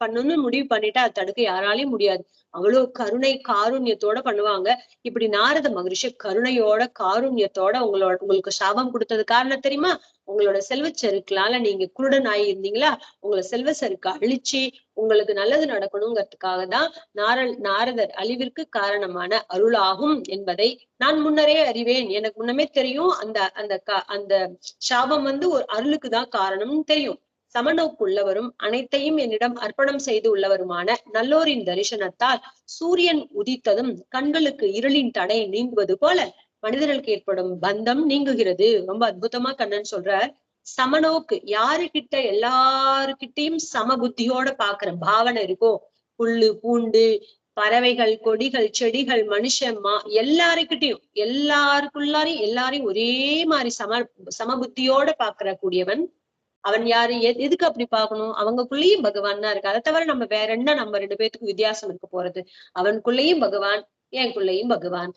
பண்ணணும்னு முடிவு பண்ணிட்டா அது தடுக்க யாராலையும் முடியாது. அவ்வளவு கருணை காருண்யத்தோட பண்ணுவாங்க. இப்படி நாரத மகரிஷி கருணையோட காருண்யத்தோட உங்களுக்கு சாபம் கொடுத்தது காரணம் தெரியுமா? உங்களோட செல்வச்செருக்களால நீங்க குருடன் ஆகி இருந்தீங்களா, உங்களை செல்வ செருக்க அழிச்சு உங்களுக்கு நல்லது நடக்கணுங்கிறதுக்காக தான் நாரதர் அழிவிற்கு காரணமான அருளாகும் என்பதை நான் முன்னரே அறிவேன். எனக்கு முன்னமே தெரியும். அந்த சாபம் ஒரு அருளுக்கு தான் காரணம்னு தெரியும். சமநோக்குள்ளவரும் அனைத்தையும் என்னிடம் அர்ப்பணம் செய்து உள்ளவருமான நல்லோரின் தரிசனத்தால் சூரியன் உதித்ததும் கண்களுக்கு இருளின் தடை நீங்குவது போல மனிதர்களுக்கு ஏற்படும் பந்தம் நீங்குகிறது. ரொம்ப அற்புதமா கண்ணன் சொல்றார். சமநோக்கு, யாருகிட்ட எல்லாருக்கிட்டையும் சம புத்தியோட பாக்குற பாவனை இருக்கோ, புல்லு பூண்டு பறவைகள் கொடிகள் செடிகள் மனுஷன் எல்லாருக்கிட்டையும் எல்லாருக்குள்ளாரையும் எல்லாரையும் ஒரே மாதிரி சம புத்தியோட பாக்குற கூடியவன் அவன் யாரு? எதுக்கு அப்படி பாக்கணும்? அவங்கக்குள்ளேயும் பகவான் தான் இருக்கு. அதை தவிர நம்ம வேற என்ன நம்ம ரெண்டு பேத்துக்கு வித்தியாசம் இருக்க போறது? அவனுக்குள்ளேயும் பகவான், எனக்குள்ளேயும் பகவான்,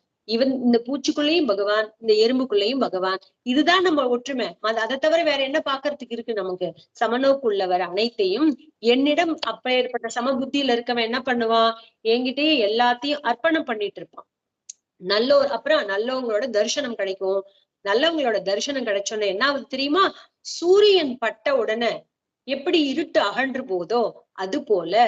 இந்த பூச்சிக்குள்ளேயும் பகவான், இந்த எறும்புக்குள்ளேயும் பகவான். இதுதான் நம்ம ஒற்றுமை. அதை தவிர வேற என்ன பாக்குறதுக்கு இருக்கு நமக்கு? சமநோக்குள்ளவர் அனைத்தையும் என்னிடம் அப்பேற்பட்ட சம புத்தியில இருக்கவன் என்ன பண்ணுவான்? என்கிட்டயே எல்லாத்தையும் அர்ப்பணம் பண்ணிட்டு இருப்பான். அப்புறம் நல்லவங்களோட தரிசனம் கிடைக்கும். நல்லவங்களோட தரிசனம் கிடைச்சோன்னு என்ன ஆகுது தெரியுமா? சூரியன் பட்ட உடனே எப்படி இருட்டு அகன்று போதோ அது போல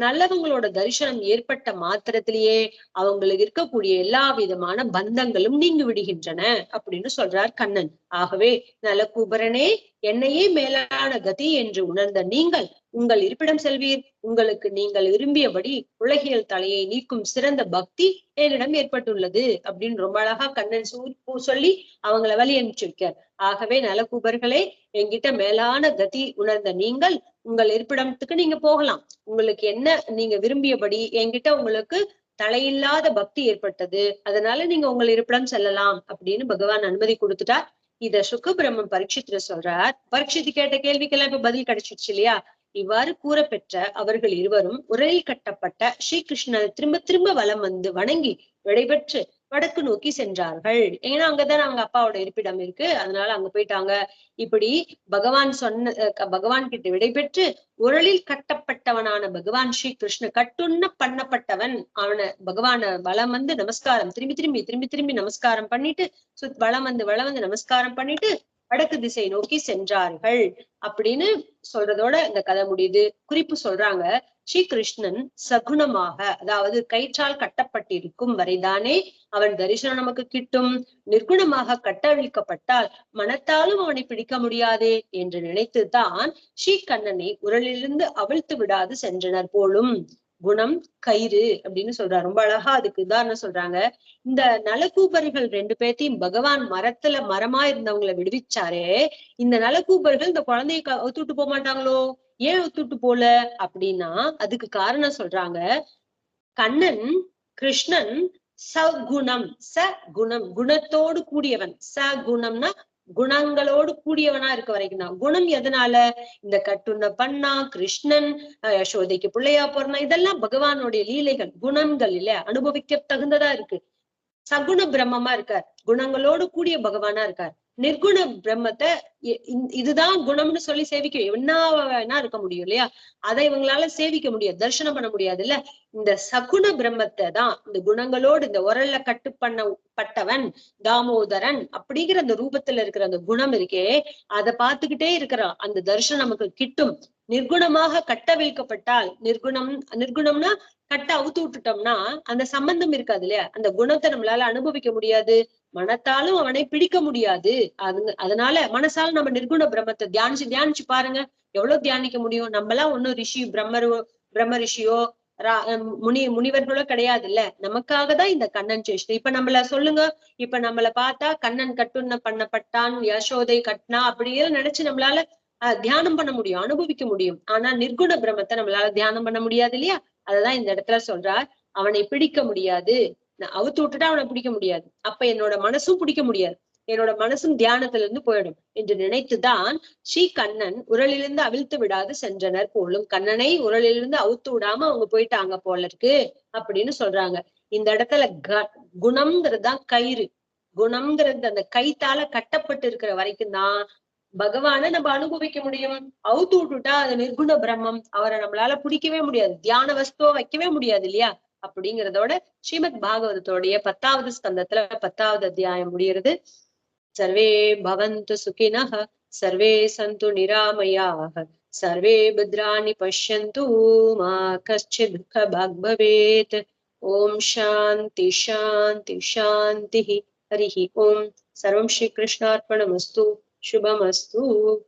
நல்லவங்களோட தரிசனம் ஏற்பட்ட மாத்திரத்திலேயே அவங்களுக்கு இருக்கக்கூடிய எல்லா விதமான பந்தங்களும் நீங்கி விடுகின்றன அப்படின்னு சொல்றார் கண்ணன். ஆகவே நலகூபரனே, என்னையே மேலான கதி என்று உணர்ந்த நீங்கள் உங்கள் இருப்பிடம் செல்வீர். உங்களுக்கு நீங்கள் விரும்பியபடி உலகியல் தலையை நீக்கும் சிறந்த பக்தி என்னிடம் ஏற்பட்டுள்ளது அப்படின்னு ரொம்ப அழகா கண்ணன் சொல்லி அவங்களை வழி அனுப்பிச்சிருக்கார். ஆகவே நலகூபர்களே, என்கிட்ட மேலான கதி உணர்ந்த நீங்கள் உங்கள் இருப்பிடத்துக்கு நீங்க போகலாம். உங்களுக்கு என்ன நீங்க விரும்பியபடி என்கிட்ட உங்களுக்கு தலையில்லாத பக்தி ஏற்பட்டது, அதனால நீங்க உங்கள் இருப்பிடம் செல்லலாம் அப்படின்னு பகவான் அனுமதி கொடுத்துட்டார். இத சுகபிரம்மன் பரீட்சித்துல சொல்றார். பரீட்சித்து கேட்ட கேள்விக்கெல்லாம் இப்ப பதில் கிடைச்சிடுச்சு இல்லையா? இவ்வாறு கூறப்பெற்ற அவர்கள் இருவரும் உரையில் கட்டப்பட்ட ஸ்ரீகிருஷ்ணர் திரும்ப திரும்ப வலம் வந்து வணங்கி விடைபெற்று வடக்கு நோக்கி சென்றார்கள். ஏன்னா அங்கதான் அவங்க அப்பாவோட இருப்பிடம் இருக்கு, அதனால அங்க போயிட்டாங்க. இப்படி பகவான் கிட்ட விடைபெற்று உரலில் கட்டப்பட்டவனான பகவான் ஸ்ரீ கிருஷ்ண கட்டுண்ண பண்ணப்பட்டவன் பகவான வலம் வந்து நமஸ்காரம் திரும்பி திரும்பி நமஸ்காரம் பண்ணிட்டு வலம் வந்து நமஸ்காரம் பண்ணிட்டு வடக்கு திசை நோக்கி சென்றார்கள் அப்படின்னு சொல்றதோட இந்த கதை முடியுது. குறிப்பு சொல்றாங்க, ஸ்ரீகிருஷ்ணன் சகுணமாக, அதாவது கயிற்றால் கட்டப்பட்டிருக்கும் வரைதானே அவன் தரிசனம் நமக்கு கிட்டும். நிர்குணமாக கட்டவிழ்க்கப்பட்டால் மனத்தாலும் அவனை பிடிக்க முடியாதே என்று நினைத்துதான் ஸ்ரீகண்ணனை உரலிலிருந்து அவிழ்த்து விடாது சென்றனர் போலும். குணம் கயிறு அப்படின்னு சொல்றாரு. ரொம்ப அழகா அதுக்கு உதாரணம் சொல்றாங்க. இந்த நலகூபர்கள் ரெண்டு பேர்த்தையும் பகவான் மரமா இருந்தவங்களை விடுவிச்சாரே, இந்த நலகூபர்கள் இந்த குழந்தைய ஒத்துட்டு போக மாட்டாங்களோ? ஏன் ஒத்துட்டு போல அப்படின்னா அதுக்கு காரணம் சொல்றாங்க. கண்ணன் கிருஷ்ணன் சகுணம், குணத்தோடு கூடியவன். சகுணம்னா குணங்களோடு கூடியவனா இருக்க வரைக்கும் தான். குணம் எதனால? இந்த கட்டுண்ண பண்ணா கிருஷ்ணன், யசோதைக்கு பிள்ளையா போறனா, இதெல்லாம் பகவானுடைய லீலைகள், குணங்கள் இல்ல, அனுபவிக்க தகுந்ததா இருக்கு. சகுண பிரம்மமா இருக்கார், குணங்களோடு கூடிய பகவானா இருக்கார். நிர்குண பிரம்மத்தை இதுதான் குணம்னு சொல்லி சேவிக்க என்ன இருக்க முடியும் இல்லையா? அதை இவங்களால சேவிக்க முடியாது, தரிசனம் பண்ண முடியாது இல்ல. இந்த சகுண பிரம்மத்தை தான் இந்த குணங்களோடு இந்த உரல்ல கட்டுப்பட்டவன் தாமோதரன் அப்படிங்கிற அந்த ரூபத்துல இருக்கிற அந்த குணம் இருக்கே, அதை பார்த்துக்கிட்டே இருக்கிறான். அந்த தரிசனம் நமக்கு கிட்டும். நிர்குணமாக கட்டவிழ்க்கப்பட்டால், நிர்குணம்னா கட்ட அவுத்து விட்டுட்டோம்னா அந்த சம்பந்தம் இருக்காது இல்லையா? அந்த குணத்தை நம்மளால அனுபவிக்க முடியாது, மனத்தாலும் அவனை பிடிக்க முடியாது. அதனால மனசால நம்ம நிர்குண பிரம்மத்தை தியானிச்சு பாருங்க, எவ்வளவு தியானிக்க முடியும்? நம்மளாம் ஒன்னும் பிரம்ம ரிஷியோ முனிவர்களோ கிடையாது இல்ல. நமக்காக தான் இந்த கண்ணன் சேஷ்டை. இப்ப நம்மள சொல்லுங்க, இப்ப நம்மள பார்த்தா கண்ணன் கட்டுண்ண பண்ணப்பட்டான், யசோதை கட்னா அப்படியே நினைச்சு நம்மளால தியானம் பண்ண முடியும், அனுபவிக்க முடியும். ஆனா நிர்குண பிரம்மத்தை நம்மளால தியானம் பண்ண முடியாது இல்லையா? அததான் இந்த இடத்துல சொல்றார். அவனை பிடிக்க முடியாது, அவுத்து விட்டுட்டா அவனை பிடிக்க முடியாது, அப்ப என்னோட மனசும் பிடிக்க முடியாது, என்னோட மனசும் தியானத்துல இருந்து போயிடும் என்று நினைத்துதான் ஸ்ரீ கண்ணன் உரலிலிருந்து அவிழ்த்து விடாது சென்றனர் போலும். கண்ணனை உரலிலிருந்து அவுத்து விடாம அவங்க போயிட்டாங்க போல இருக்கு அப்படின்னு சொல்றாங்க. இந்த இடத்துல குணம்ங்கிறதுதான் கயிறு. குணம்ங்கிறது அந்த கைத்தால கட்டப்பட்டு இருக்கிற வரைக்கும் தான் பகவான நம்ம அனுபவிக்க முடியும். அவுத்து விட்டுட்டா அது நிர்குண பிரம்மம், அவரை நம்மளால பிடிக்கவே முடியாது, தியான வஸ்துவ வைக்கவே முடியாது இல்லையா? அப்படிங்கிறதோட ஸ்ரீமத் பாகவதத்தோடைய 10வது ஸ்கந்தத்துல 10வது அத்தியாயம் முடிகிறது. சர்வே பவந்து சுகினஹ सर्वे सन्तु निरामयाः, सर्वे भद्राणि पश्यन्तु, मा कश्चित् दुःखभाग् भवेत्। ओम शांति शांति शांति। हरिः ओम। सर्वं श्रीकृष्णार्पणमस्तु। शुभमस्तु।